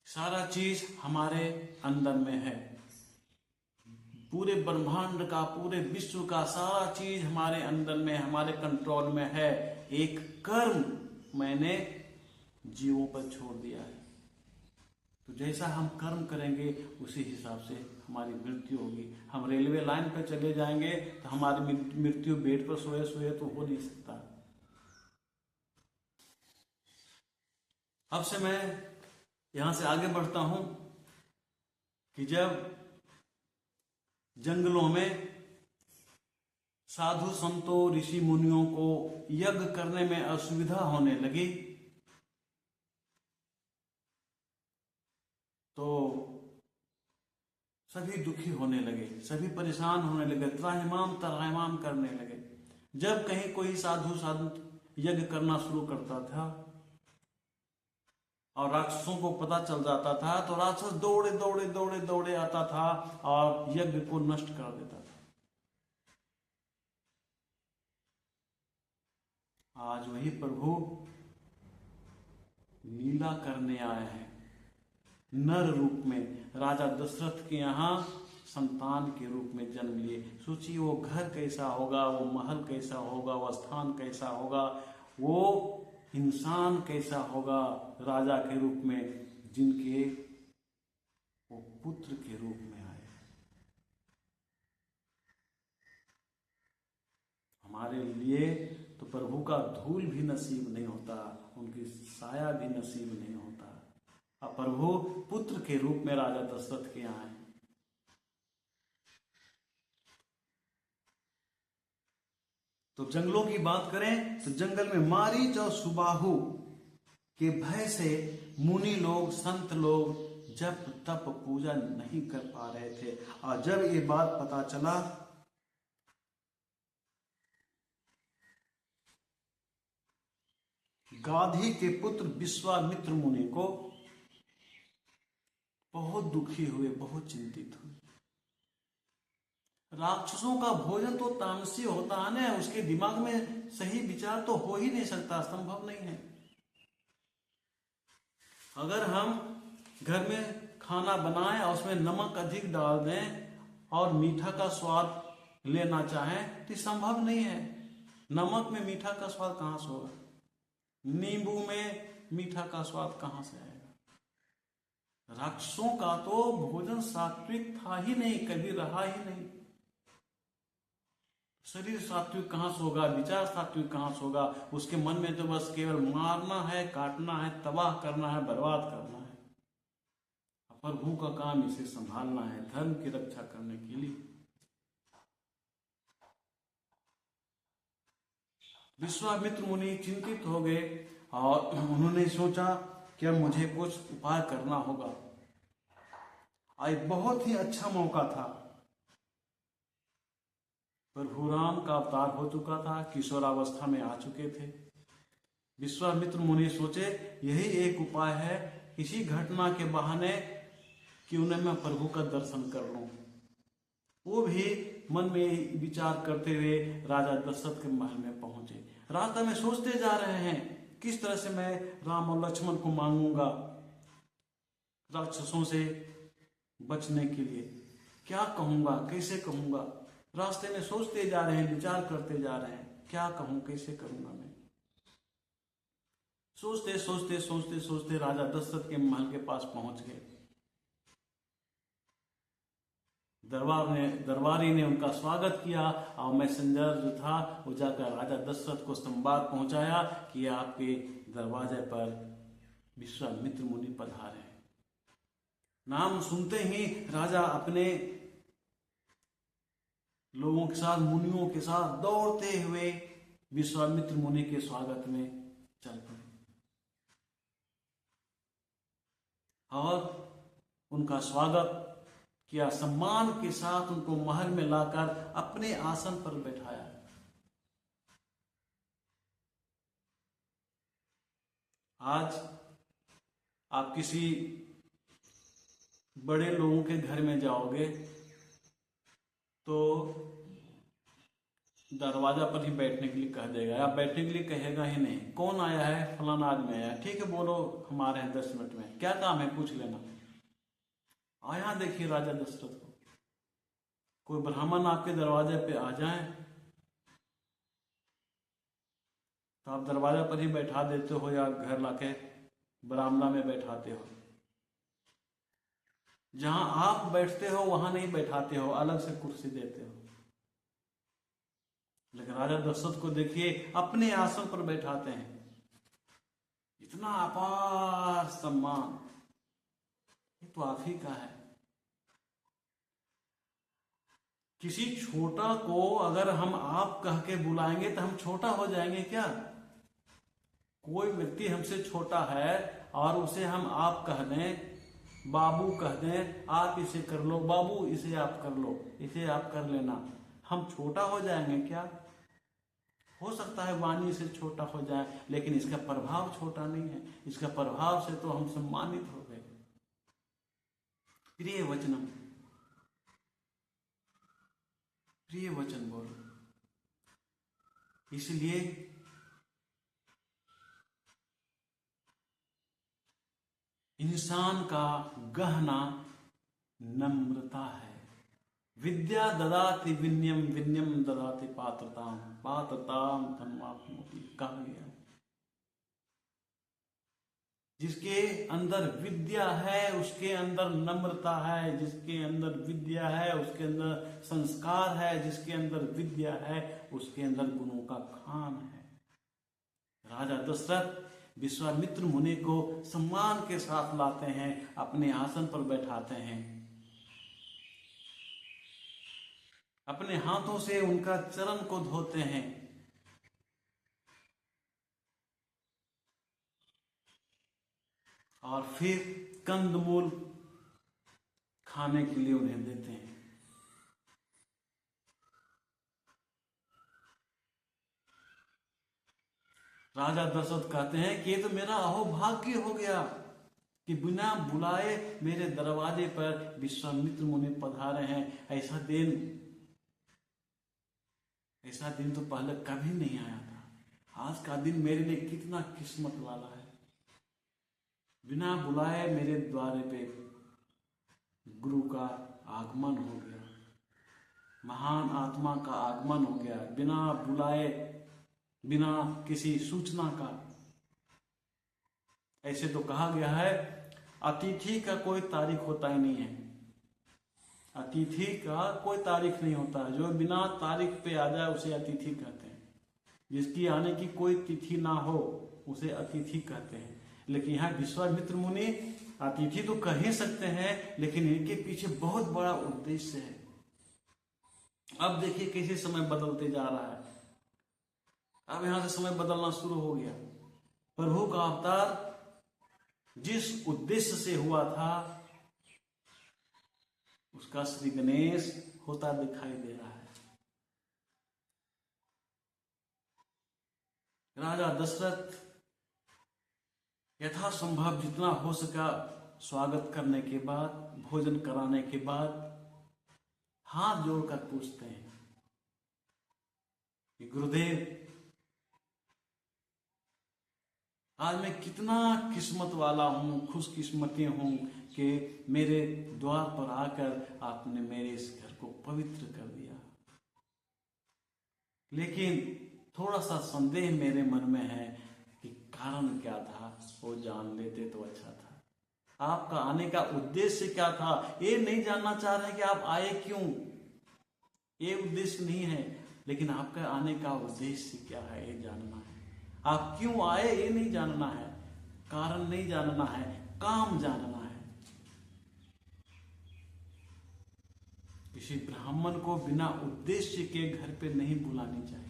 सारा चीज हमारे अंदर में है। पूरे ब्रह्मांड का, पूरे विश्व का सारा चीज हमारे अंदर में, हमारे कंट्रोल में है। एक कर्म मैंने जीवों पर छोड़ दिया है, तो जैसा हम कर्म करेंगे उसी हिसाब से हमारी मृत्यु होगी। हम रेलवे लाइन पर चले जाएंगे तो हमारी मृत्यु बेड पर सोए सोए तो हो नहीं सकता। अब से मैं यहां से आगे बढ़ता हूं कि जब जंगलों में साधु संतों ऋषि मुनियों को यज्ञ करने में असुविधा होने लगी तो सभी दुखी होने लगे, सभी परेशान होने लगे, त्राहिमाम तराहिमाम करने लगे। जब कहीं कोई साधु संत यज्ञ करना शुरू करता था और राक्षसों को पता चल जाता था तो राक्षस दौड़े दौड़े दौड़े दौड़े आता था और यज्ञ को नष्ट कर देता था। आज वही प्रभु लीला करने आए हैं नर रूप में, राजा दशरथ के यहाँ संतान के रूप में जन्म लिए। सोचिए वो घर कैसा होगा, वो महल कैसा होगा, वो स्थान कैसा होगा, वो इंसान कैसा होगा राजा के रूप में, जिनके वो पुत्र के रूप में आए। हमारे लिए तो प्रभु का धूल भी नसीब नहीं होता, उनकी साया भी नसीब नहीं होता। अब प्रभु पुत्र के रूप में राजा दशरथ के यहाँ आए। तो जंगलों की बात करें तो जंगल में मारीच और सुबाहु के भय से मुनि लोग, संत लोग जप तप पूजा नहीं कर पा रहे थे। और जब ये बात पता चला गाधी के पुत्र विश्वामित्र मुनि को, बहुत दुखी हुए, बहुत चिंतित हुए। राक्षसों का भोजन तो तामसी होता है ना, उसके दिमाग में सही विचार तो हो ही नहीं सकता, संभव नहीं है। अगर हम घर में खाना बनाएं और उसमें नमक अधिक डाल दें और मीठा का स्वाद लेना चाहें तो संभव नहीं है। नमक में मीठा का स्वाद कहां से होगा, नींबू में मीठा का स्वाद कहां से आएगा। राक्षसों का तो भोजन सात्विक था ही नहीं, कभी रहा ही नहीं। शरीर सात्विक कहां से होगा, विचार सात्विक कहां से होगा। उसके मन में तो बस केवल मारना है, काटना है, तबाह करना है, बर्बाद करना है। प्रभु का काम इसे संभालना है, धर्म की रक्षा करने के लिए। विश्वामित्र मुनि चिंतित हो गए और उन्होंने सोचा कि अब मुझे कुछ उपाय करना होगा। आज बहुत ही अच्छा मौका था, प्रभु राम का अवतार हो चुका था, किशोरावस्था में आ चुके थे। विश्वामित्र मुनि सोचे यही एक उपाय है, इसी घटना के बहाने क्यों न मैं प्रभु का दर्शन कर लूं। वो भी मन में विचार करते हुए राजा दशरथ के महल में पहुंचे। रास्ते में सोचते जा रहे हैं किस तरह से मैं राम और लक्ष्मण को मांगूंगा राक्षसों से बचने के लिए, क्या कहूंगा, कैसे कहूंगा। रास्ते में सोचते जा रहे हैं, विचार करते जा रहे हैं, क्या कहूं, कैसे करूंगा मैं। सोचते सोचते सोचते सोचते राजा दशरथ के महल के पास पहुंच गए। दरबारी ने उनका स्वागत किया और मैसेंजर जो था वो जाकर राजा दशरथ को संवाद पहुंचाया कि आपके दरवाजे पर विश्वामित्र मुनि पधारे। नाम सुनते ही राजा अपने लोगों के साथ, मुनियों के साथ दौड़ते हुए विश्वामित्र मुनि के स्वागत में चल पड़े और उनका स्वागत किया। सम्मान के साथ उनको महल में लाकर अपने आसन पर बैठाया। आज आप किसी बड़े लोगों के घर में जाओगे तो दरवाजा पर ही बैठने के लिए कह देगा, या बैठने के लिए कहेगा ही नहीं। कौन आया है, फलाना आदमी आया, ठीक है बोलो हम आ रहे हैं 10 मिनट में, क्या काम है पूछ लेना। आया देखिए राजा दशरथ को, कोई ब्राह्मण आपके दरवाजे पे आ जाए तो आप दरवाजा पर ही बैठा देते हो या घर लाके बरामदा में बैठाते हो। जहां आप बैठते हो वहां नहीं बैठाते हो, अलग से कुर्सी देते हो। लेकिन राजा दशरथ को देखिए अपने आसन पर बैठाते हैं। इतना अपार सम्मान, ये तो आप ही का है। किसी छोटा को अगर हम आप कह के बुलाएंगे तो हम छोटा हो जाएंगे क्या? कोई व्यक्ति हमसे छोटा है और उसे हम आप कह दें, बाबू कह दें, आप इसे कर लो, बाबू इसे आप कर लो, इसे आप कर लेना, हम छोटा हो जाएंगे क्या? हो सकता है वाणी से छोटा हो जाए, लेकिन इसका प्रभाव छोटा नहीं है। इसका प्रभाव से तो हम सम्मानित हो गए। प्रिय वचनम, प्रिय वचन बोलो। इसलिए इंसान का गहना नम्रता है। विद्या ददाति विनयम, विनयम ददाति पात्रताम, पात्रताम धर्मात्मोपि कहा गया। जिसके अंदर विद्या है उसके अंदर नम्रता है, जिसके अंदर विद्या है उसके अंदर संस्कार है, जिसके अंदर विद्या है उसके अंदर गुणों का खान है। राजा दशरथ विश्वामित्र मुनि को सम्मान के साथ लाते हैं, अपने आसन पर बैठाते हैं, अपने हाथों से उनका चरण को धोते हैं, और फिर कंदमूल खाने के लिए उन्हें देते हैं। राजा दशरथ कहते हैं कि ये तो मेरा अहोभाग्य हो गया कि बिना बुलाए मेरे दरवाजे पर विश्वामित्र मुनि पधारे हैं। ऐसा दिन तो पहले कभी नहीं आया था। आज का दिन मेरे लिए कितना किस्मत वाला है। बिना बुलाए मेरे द्वारे पे गुरु का आगमन हो गया, महान आत्मा का आगमन हो गया, बिना बुलाए, बिना किसी सूचना का। ऐसे तो कहा गया है अतिथि का कोई तारीख होता ही नहीं है। अतिथि का कोई तारीख नहीं होता है। जो बिना तारीख पे आ जाए उसे अतिथि कहते हैं। जिसकी आने की कोई तिथि ना हो उसे अतिथि कहते हैं। लेकिन यहाँ विश्वामित्र मुनि अतिथि तो कह ही सकते हैं, लेकिन इनके पीछे बहुत बड़ा उद्देश्य है। अब देखिए कैसे समय बदलते जा रहा है। अब यहां से समय बदलना शुरू हो गया। प्रभु का अवतार जिस उद्देश्य से हुआ था उसका श्री गणेश होता दिखाई दे रहा है। राजा दशरथ यथासंभव जितना हो सका स्वागत करने के बाद, भोजन कराने के बाद हाथ जोड़कर पूछते हैं कि गुरुदेव आज मैं कितना किस्मत वाला हूं, खुशकिस्मती हूं कि मेरे द्वार पर आकर आपने मेरे इस घर को पवित्र कर दिया। लेकिन थोड़ा सा संदेह मेरे मन में है कि कारण क्या था, वो जान लेते तो अच्छा था। आपका आने का उद्देश्य क्या था, ये नहीं जानना चाह रहे कि आप आए क्यों, ये उद्देश्य नहीं है। लेकिन आपका आने का उद्देश्य क्या है ये जानना है। आप क्यों आए ये नहीं जानना है, कारण नहीं जानना है, काम जानना है। किसी ब्राह्मण को बिना उद्देश्य के घर पे नहीं बुलानी चाहिए।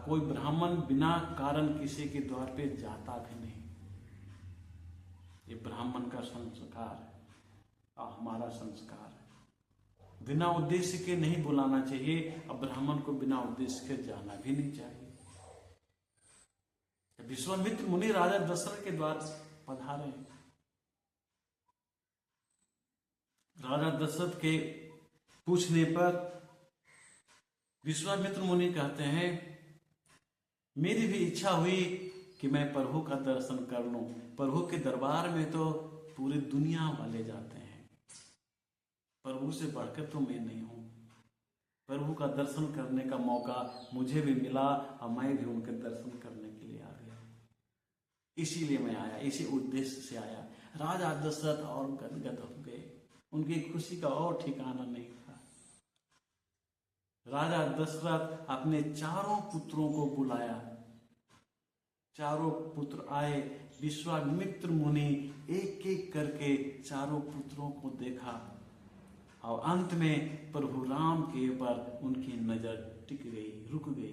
कोई ब्राह्मण बिना कारण किसी के द्वार पे जाता भी नहीं। ये ब्राह्मण का संस्कार है और हमारा संस्कार है। बिना उद्देश्य के नहीं बुलाना चाहिए और ब्राह्मण को बिना उद्देश्य के जाना भी नहीं चाहिए। विश्वामित्र मुनि राजा दशरथ के द्वार पधारे हैं। राजा दशरथ के पूछने पर विश्वामित्र मुनि कहते हैं मेरी भी इच्छा हुई कि मैं प्रभु का दर्शन कर लूं। प्रभु के दरबार में तो पूरी दुनिया वाले जाते हैं, प्रभु से बढ़कर तो मैं नहीं हूं। प्रभु का दर्शन करने का मौका मुझे भी मिला और मैं भी उनके दर्शन करने के लिए आ गया। इसीलिए मैं आया, इसी उद्देश्य से आया। राजा दशरथ और गदगद हो गए, उनकी खुशी का और ठिकाना नहीं था। राजा दशरथ अपने चारों पुत्रों को बुलाया। चारों पुत्र आए। विश्वामित्र मुनि एक एक करके चारों पुत्रों को देखा और अंत में प्रभु राम के ऊपर उनकी नजर टिक गई, रुक गई।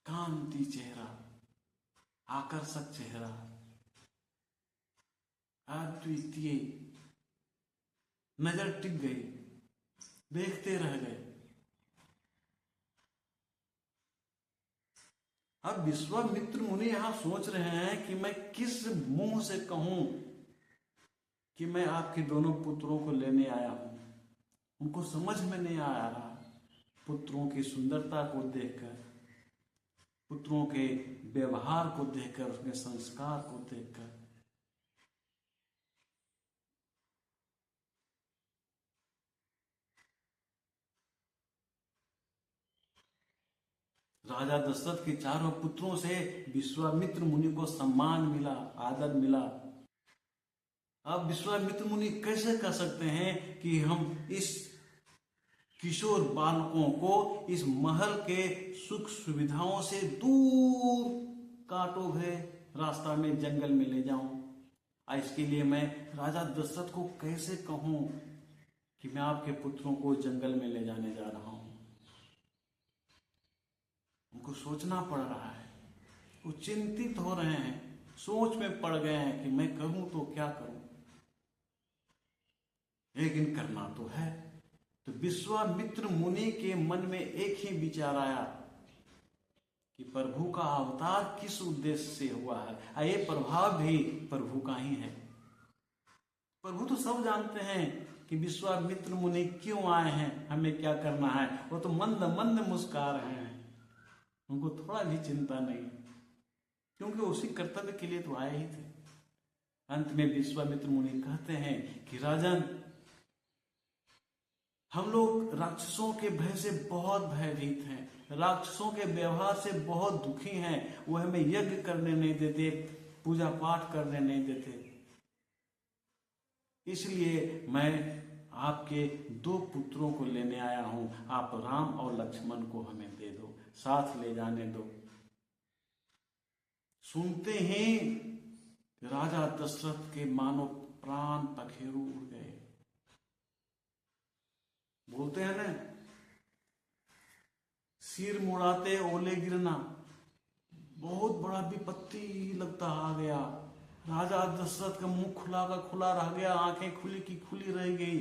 कांति चेहरा, आकर्षक चेहरा, अद्वितीय, नजर टिक गई, देखते रह गए। अब विश्वामित्र मुनि यहां सोच रहे हैं कि मैं किस मुंह से कहूं कि मैं आपके दोनों पुत्रों को लेने आया हूं। उनको समझ में नहीं आ रहा, पुत्रों की सुंदरता को देखकर, पुत्रों के व्यवहार को देखकर, उसके संस्कार को देखकर। राजा दशरथ के चारों पुत्रों से विश्वामित्र मुनि को सम्मान मिला, आदर मिला। अब विश्वामित्र मुनि कैसे कह सकते हैं कि हम इस किशोर बालकों को इस महल के सुख सुविधाओं से दूर कांटों भरे रास्ता में जंगल में ले जाऊं। इसके लिए मैं राजा दशरथ को कैसे कहूं कि मैं आपके पुत्रों को जंगल में ले जाने जा रहा हूं। उनको सोचना पड़ रहा है, वो चिंतित हो रहे हैं, सोच में पड़ गए हैं कि मैं करूं तो क्या करूं, लेकिन करना तो है। तो विश्वामित्र मुनि के मन में एक ही विचार आया कि प्रभु का अवतार किस उद्देश्य से हुआ है, ये प्रभाव भी प्रभु का ही है। प्रभु तो सब जानते हैं कि विश्वामित्र मुनि क्यों आए हैं, हमें क्या करना है। वो तो मंद मंद मुस्कुरा रहे हैं, उनको थोड़ा भी चिंता नहीं, क्योंकि उसी कर्तव्य के लिए तो आए ही थे। अंत में विश्वामित्र मुनि कहते हैं कि राजन, हम लोग राक्षसों के भय से बहुत भयभीत हैं, राक्षसों के व्यवहार से बहुत दुखी हैं। वो हमें यज्ञ करने नहीं देते, पूजा पाठ करने नहीं देते। इसलिए मैं आपके 2 पुत्रों को लेने आया हूं, आप राम और लक्ष्मण को हमें दे दो, साथ ले जाने दो। सुनते ही राजा दशरथ के मानो प्राण पखेरु उड़ गए। बोलते हैं ना, सिर मुड़ाते ओले गिरना, बहुत बड़ा विपत्ति लगता आ गया। राजा दशरथ का मुंह खुला का खुला रह गया, आंखें खुली की खुली रह गई।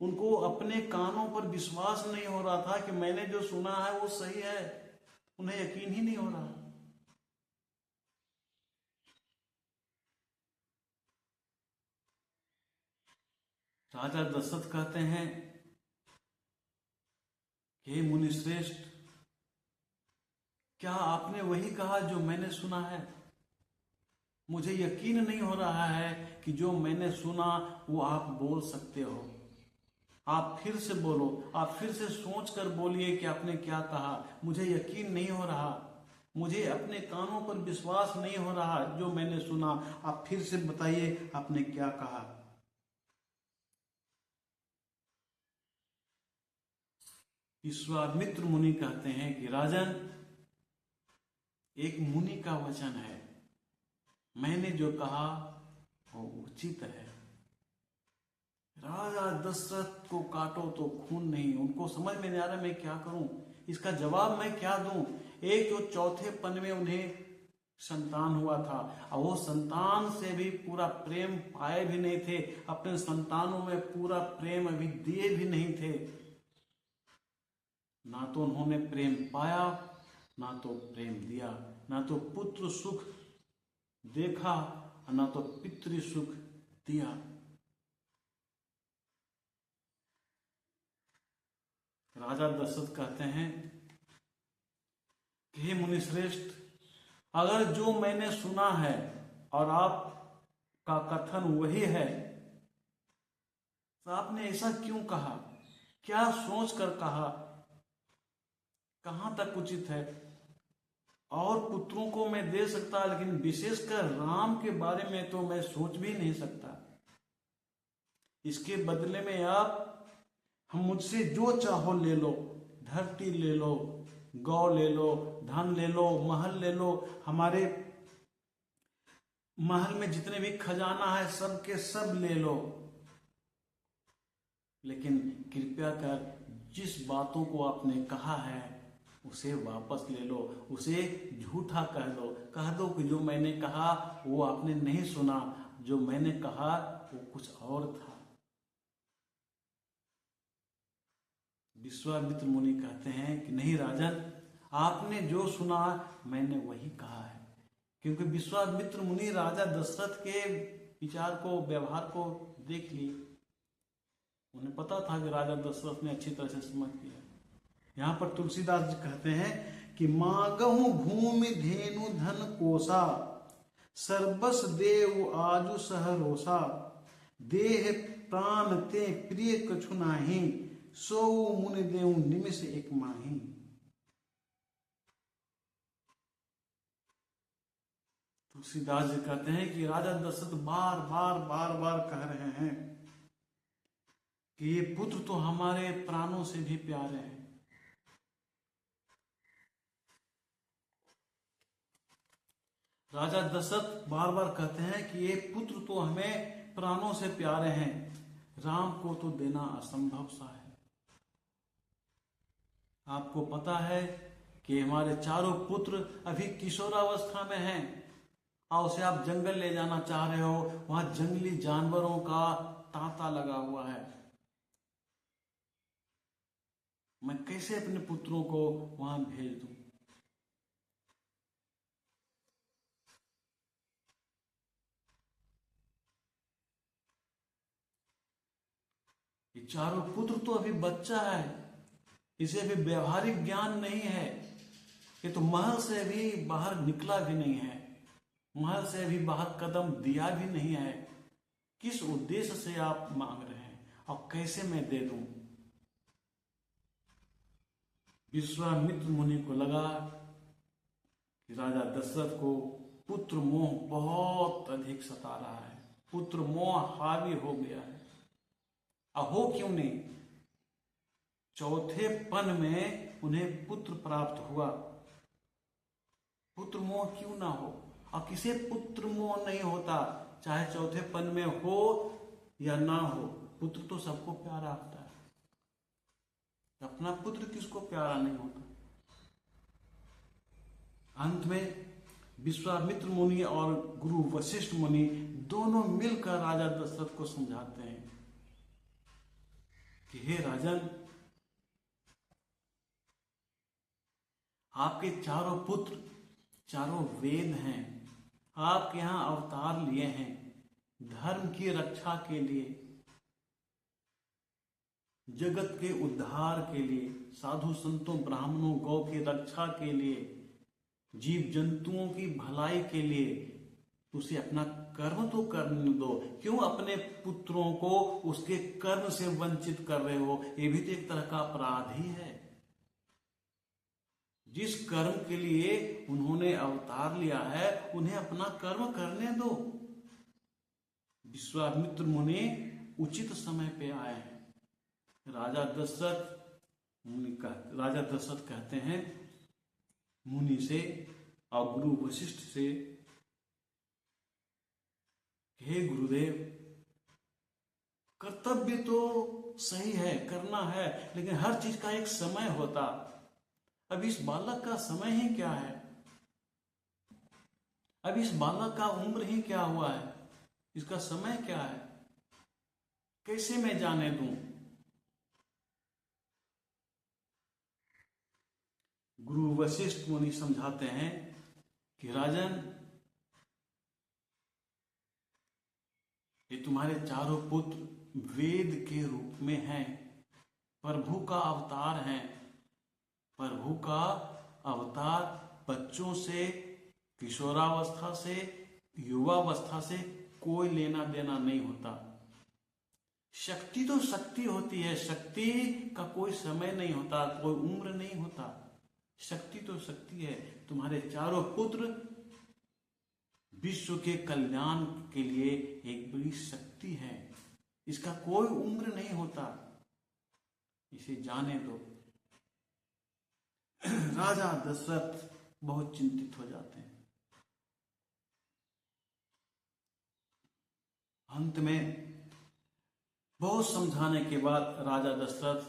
उनको अपने कानों पर विश्वास नहीं हो रहा था कि मैंने जो सुना है वो सही है, उन्हें यकीन ही नहीं हो रहा। राजा दशरथ कहते हैं, हे मुनिश्रेष्ठ, क्या आपने वही कहा जो मैंने सुना है? मुझे यकीन नहीं हो रहा है कि जो मैंने सुना वो आप बोल सकते हो। आप फिर से बोलो, आप फिर से सोच कर बोलिए कि आपने क्या कहा। मुझे यकीन नहीं हो रहा, मुझे अपने कानों पर विश्वास नहीं हो रहा जो मैंने सुना। आप फिर से बताइए आपने क्या कहा। विश्वामित्र मुनि कहते हैं कि राजन, एक मुनि का वचन है, मैंने जो कहा वो उचित है। राजा दशरथ को काटो तो खून नहीं, उनको समझ में नहीं आ रहा मैं क्या करूं, इसका जवाब मैं क्या दूं। एक जो चौथे पन में उन्हें संतान हुआ था, और वो संतान से भी पूरा प्रेम पाए भी नहीं थे, अपने संतानों में पूरा प्रेम अभी दिए भी नहीं थे। ना तो उन्होंने प्रेम पाया, ना तो प्रेम दिया, ना तो पुत्र सुख देखा, ना तो पितृ सुख दिया। राजा दशरथ कहते हैं कि हे मुनिश्रेष्ठ, अगर जो मैंने सुना है और आपका कथन वही है, तो आपने ऐसा क्यों कहा, क्या सोच कर कहा, कहां तक उचित है। और पुत्रों को मैं दे सकता, लेकिन विशेषकर राम के बारे में तो मैं सोच भी नहीं सकता। इसके बदले में आप हम मुझसे जो चाहो ले लो, धरती ले लो, गौ ले लो, धन ले लो, महल ले लो, हमारे महल में जितने भी खजाना है सब के सब ले लो, लेकिन कृपया कर जिस बातों को आपने कहा है उसे वापस ले लो, उसे झूठा कह दो कि जो मैंने कहा वो आपने नहीं सुना, जो मैंने कहा वो कुछ और था। विश्वामित्र मुनि कहते हैं कि नहीं राजन, आपने जो सुना मैंने वही कहा है। क्योंकि विश्वामित्र मुनि राजा दशरथ के विचार को, व्यवहार को देख लिए, उन्हें पता था कि राजा दशरथ ने अच्छी तरह से समझ लिया। यहाँ पर तुलसीदास जी कहते हैं कि मांगहु भूमि धेनु धन कोसा, सर्वस देव आजु सहरोसा, देह प्राण ते प्रिय कछु नाही, सो मुनि देव निमिष एक माही। तुलसीदास जी कहते हैं कि राजा दशरथ बार बार कह रहे हैं कि ये पुत्र तो हमारे प्राणों से भी प्यारे हैं। राजा दशरथ बार बार कहते हैं कि ये पुत्र तो हमें प्राणों से प्यारे हैं, राम को तो देना असंभव सा है। आपको पता है कि हमारे चारों पुत्र अभी किशोरावस्था में हैं और उसे आप जंगल ले जाना चाह रहे हो, वहां जंगली जानवरों का तांता लगा हुआ है। मैं कैसे अपने पुत्रों को वहां भेज दूं? ये चारों पुत्र तो अभी बच्चा है, इसे अभी व्यवहारिक ज्ञान नहीं है, ये तो महल से भी बाहर निकला भी नहीं है, महल से अभी बाहर कदम दिया भी नहीं है। किस उद्देश्य से आप मांग रहे हैं और कैसे मैं दे दूं? विश्वामित्र मुनि को लगा कि राजा दशरथ को पुत्र मोह बहुत अधिक सता रहा है, पुत्र मोह हावी हो गया है। अब हो क्यों नहीं, चौथे पन में उन्हें पुत्र प्राप्त हुआ, पुत्र मोह क्यों ना हो? और किसे पुत्र मोह नहीं होता, चाहे चौथे पन में हो या ना हो, पुत्र तो सबको प्यारा होता है। अपना पुत्र किसको प्यारा नहीं होता? अंत में विश्वामित्र मुनि और गुरु वशिष्ठ मुनि दोनों मिलकर राजा दशरथ को समझाते हैं कि हे राजन, आपके चारों पुत्र चारों वेद हैं, आपके यहां अवतार लिए हैं धर्म की रक्षा के लिए, जगत के उद्धार के लिए, साधु संतों ब्राह्मणों गौ की रक्षा के लिए, जीव जंतुओं की भलाई के लिए। उसे अपना कर्म तो करने दो, क्यों अपने पुत्रों को उसके कर्म से वंचित कर रहे हो? ये भी तो एक तरह का अपराध ही है। जिस कर्म के लिए उन्होंने अवतार लिया है उन्हें अपना कर्म करने दो। विश्वामित्र मुनि उचित समय पे आए हैं। राजा दशरथ कहते हैं मुनि से और गुरु वशिष्ठ से, हे गुरुदेव, कर्तव्य तो सही है, करना है, लेकिन हर चीज का एक समय होता। अब इस बालक का समय ही क्या है, अब इस बालक का उम्र ही क्या हुआ है, इसका समय क्या है, कैसे मैं जाने दूं? गुरु वशिष्ठ मुनि समझाते हैं कि राजन, ये तुम्हारे चारों पुत्र वेद के रूप में हैं, प्रभु का अवतार हैं। प्रभु का अवतार बच्चों से, किशोरावस्था से, युवावस्था से कोई लेना देना नहीं होता। शक्ति तो शक्ति होती है, शक्ति का कोई समय नहीं होता, कोई उम्र नहीं होता। शक्ति तो शक्ति है। तुम्हारे चारों पुत्र विश्व के कल्याण के लिए एक बड़ी शक्ति है, इसका कोई उम्र नहीं होता, इसे जाने दो। राजा दशरथ बहुत चिंतित हो जाते हैं। अंत में बहुत समझाने के बाद राजा दशरथ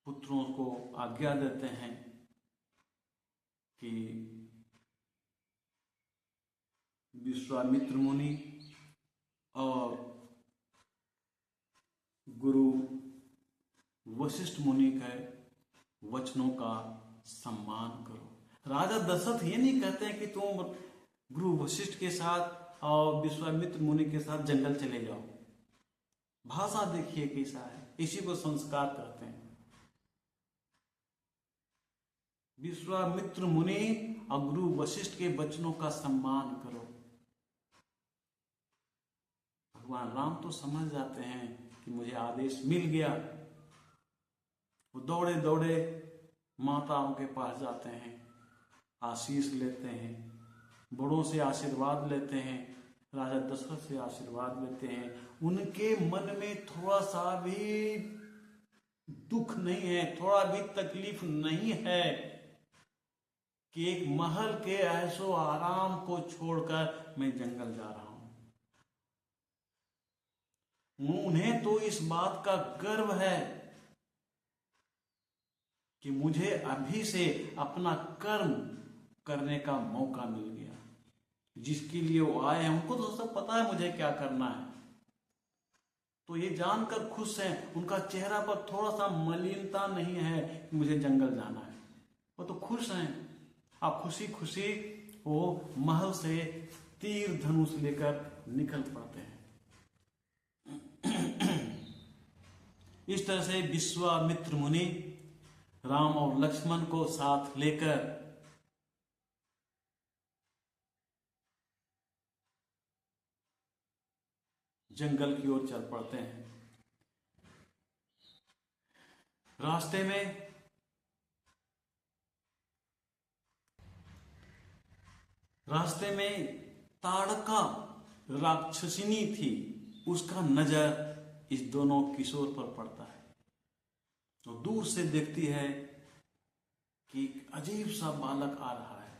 पुत्रों को आज्ञा देते हैं कि विश्वामित्र मुनि और गुरु वशिष्ठ मुनि के वचनों का सम्मान करो। राजा दशरथ ये नहीं कहते हैं कि तुम गुरु वशिष्ठ के साथ और विश्वामित्र मुनि के साथ जंगल चले जाओ। भाषा देखिए कैसा है, इसी को संस्कार कहते हैं। विश्वामित्र मुनि और गुरु वशिष्ठ के वचनों का सम्मान करो। भगवान राम तो समझ जाते हैं कि मुझे आदेश मिल गया। वो दौड़े दौड़े माताओं के पास जाते हैं, आशीष लेते हैं, बड़ों से आशीर्वाद लेते हैं, राजा दशरथ से आशीर्वाद लेते हैं। उनके मन में थोड़ा सा भी दुख नहीं है, थोड़ा भी तकलीफ नहीं है कि एक महल के ऐशो आराम को छोड़कर मैं जंगल जा रहा हूं। उन्हें तो इस बात का गर्व है कि मुझे अभी से अपना कर्म करने का मौका मिल गया। जिसके लिए वो आए हैं उनको तो सब पता है मुझे क्या करना है, तो ये जानकर खुश हैं। उनका चेहरा पर थोड़ा सा मलिनता नहीं है कि मुझे जंगल जाना है, वो तो खुश हैं। आप खुशी खुशी वो महल से तीर धनुष लेकर निकल पड़ते हैं। इस तरह से विश्वामित्र मुनि राम और लक्ष्मण को साथ लेकर जंगल की ओर चल पड़ते हैं। रास्ते में ताड़का राक्षसिनी थी, उसका नजर इस दोनों किशोर पर पड़ता है। तो दूर से देखती है कि एक अजीब सा बालक आ रहा है।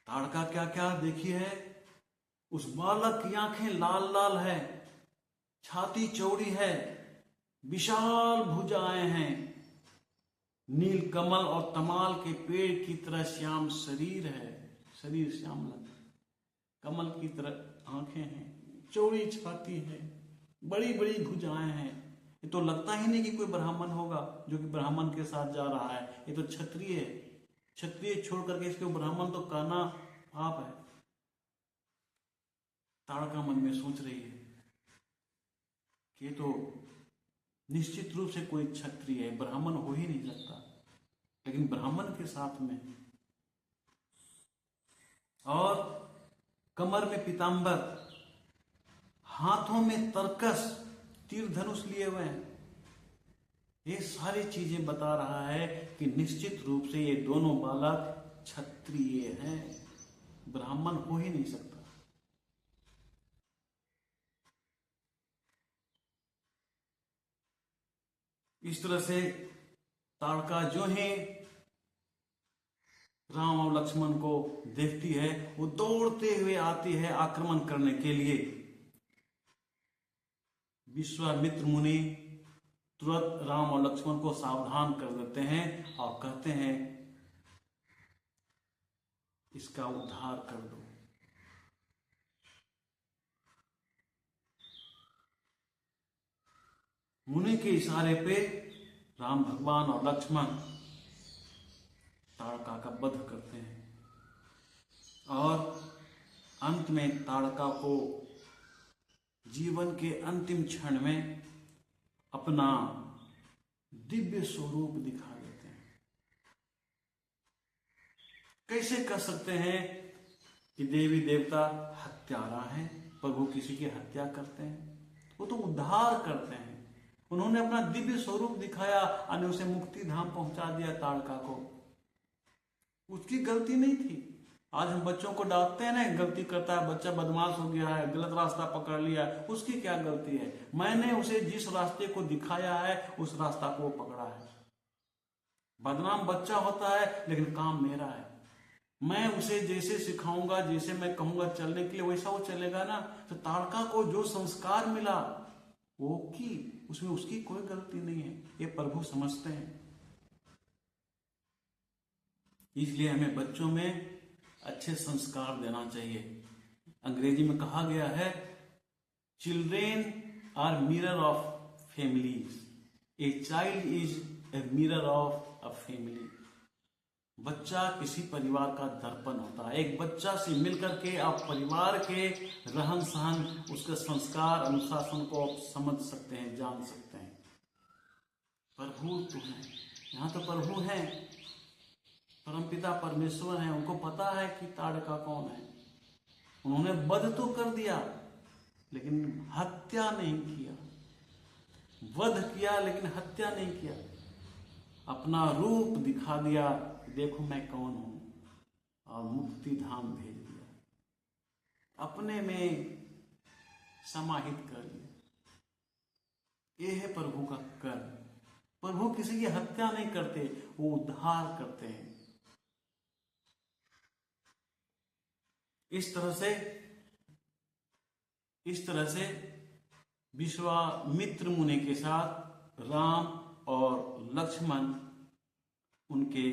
ताड़का क्या क्या देखी है, उस बालक की आंखें लाल लाल है, छाती चौड़ी है, विशाल भुजाएं हैं, नील कमल और तमाल के पेड़ की तरह श्याम शरीर है, शरीर श्यामला, कमल की तरह आंखें हैं, चौड़ी छाती है, बड़ी बड़ी भुजाएं हैं। ये तो लगता ही नहीं कि कोई ब्राह्मण होगा जो कि ब्राह्मण के साथ जा रहा है। ये तो क्षत्रिय है, क्षत्रिय छोड़ करके इसके ब्राह्मण तो कहना पाप है। ताड़का मन में सोच रही है कि ये तो निश्चित रूप से कोई क्षत्रिय है, ब्राह्मण हो ही नहीं सकता, लेकिन ब्राह्मण के साथ में, और कमर में पीतांबर, हाथों में तरकस, तीर धनुष लिए हुए हैं। ये सारी चीजें बता रहा है कि निश्चित रूप से ये दोनों बालक क्षत्रिय हैं, ब्राह्मण हो ही नहीं सकता। इस तरह से ताड़का जो है राम और लक्ष्मण को देखती है, वो दौड़ते हुए आती है आक्रमण करने के लिए। विश्वामित्र मुनि तुरंत राम और लक्ष्मण को सावधान कर देते हैं और कहते हैं इसका उद्धार कर दो। मुनि के इशारे पे राम भगवान और लक्ष्मण ताड़का का वध करते हैं और अंत में ताड़का को जीवन के अंतिम क्षण में अपना दिव्य स्वरूप दिखा देते हैं। कैसे कह सकते हैं कि देवी देवता हत्यारा हैं, प्रभु किसी की हत्या करते हैं? वो तो उद्धार करते हैं। उन्होंने अपना दिव्य स्वरूप दिखाया और उसे मुक्ति धाम पहुंचा दिया ताड़का को। उसकी गलती नहीं थी। आज हम बच्चों को डांटते हैं ना, गलती करता है बच्चा, बदमाश हो गया है, गलत रास्ता पकड़ लिया, उसकी क्या गलती है? मैंने उसे जिस रास्ते को दिखाया है उस रास्ता को वो पकड़ा है। बदनाम बच्चा होता है लेकिन काम मेरा है। मैं उसे जैसे सिखाऊंगा, जैसे मैं कहूंगा चलने के लिए, वैसा वो चलेगा ना। तो ताड़का को जो संस्कार मिला वो की उसमें उसकी कोई गलती नहीं है, ये प्रभु समझते हैं। इसलिए हमें बच्चों में अच्छे संस्कार देना चाहिए। अंग्रेजी में कहा गया है, children are mirror of families, a child is a mirror of a family. बच्चा किसी परिवार का दर्पण होता है। एक बच्चा से मिलकर के आप परिवार के रहन सहन, उसके संस्कार अनुशासन को आप समझ सकते हैं, जान सकते हैं। प्रभु तो है, यहाँ तो प्रभु हैं, परमपिता परमेश्वर हैं, उनको पता है कि ताड़का कौन है। उन्होंने वध तो कर दिया लेकिन हत्या नहीं किया, वध किया लेकिन हत्या नहीं किया। अपना रूप दिखा दिया, देखो मैं कौन हूं, और मुक्ति धाम भेज दिया, अपने में समाहित कर लिया। ये है प्रभु का कर्म। प्रभु किसी की हत्या नहीं करते, वो उद्धार करते हैं। इस तरह से विश्वामित्र मुनि के साथ राम और लक्ष्मण उनके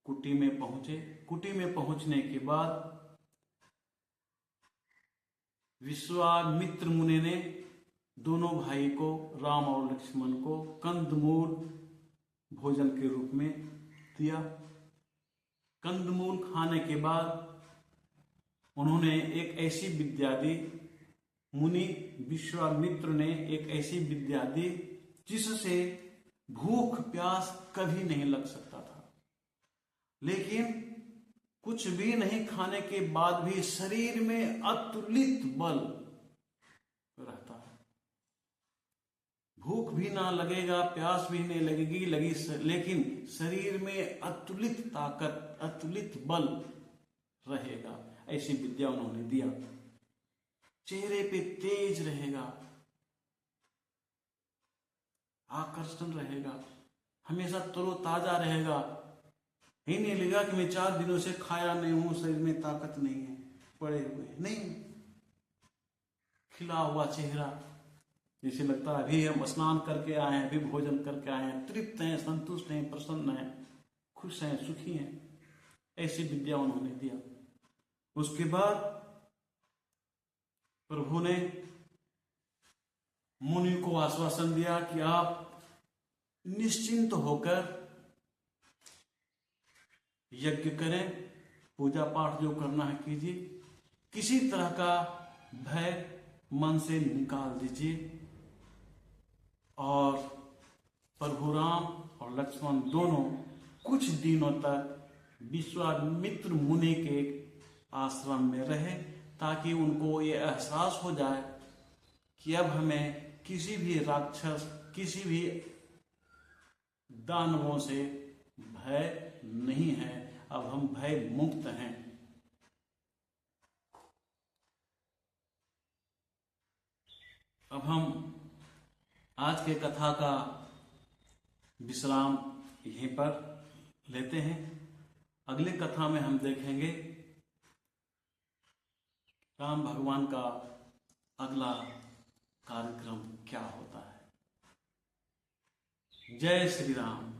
कुटी में पहुंचे। कुटी में पहुंचने के बाद विश्वामित्र मुनि ने दोनों भाई को, राम और लक्ष्मण को, कंदमूल भोजन के रूप में दिया। कंदमूल खाने के बाद उन्होंने एक ऐसी विद्या दी, मुनि विश्वामित्र ने एक ऐसी विद्या दी जिससे भूख प्यास कभी नहीं लग सकता था। लेकिन कुछ भी नहीं खाने के बाद भी शरीर में अतुलित बल रहता है। भूख भी ना लगेगा, प्यास भी नहीं लगेगी, लेकिन शरीर में अतुलित ताकत, अतुलित बल रहेगा। ऐसी विद्या उन्होंने दिया। चेहरे पे तेज रहेगा, आकर्षण रहेगा, हमेशा तरोताजा रहेगा। ही नहीं लगेगा कि मैं 4 दिनों से खाया नहीं हूं, शरीर में ताकत नहीं है, पड़े हुए नहीं। खिला हुआ चेहरा, जैसे लगता है अभी हम स्नान करके आए हैं, अभी भोजन करके आए हैं, तृप्त हैं, संतुष्ट हैं, प्रसन्न हैं, खुश हैं, सुखी हैं। ऐसी विद्या उन्होंने दिया। उसके बाद प्रभु ने मुनि को आश्वासन दिया कि आप निश्चिंत होकर यज्ञ करें, पूजा पाठ जो करना है कीजिए, किसी तरह का भय मन से निकाल दीजिए। और प्रभु राम और लक्ष्मण दोनों कुछ दिनों तक विश्वामित्र मुनि के आश्रम में रहे, ताकि उनको ये एहसास हो जाए कि अब हमें किसी भी राक्षस, किसी भी दानवों से भय नहीं है, अब हम भय मुक्त हैं। अब हम आज के कथा का विश्राम यहीं पर लेते हैं। अगले कथा में हम देखेंगे राम भगवान का अगला कार्यक्रम क्या होता है। जय श्री राम।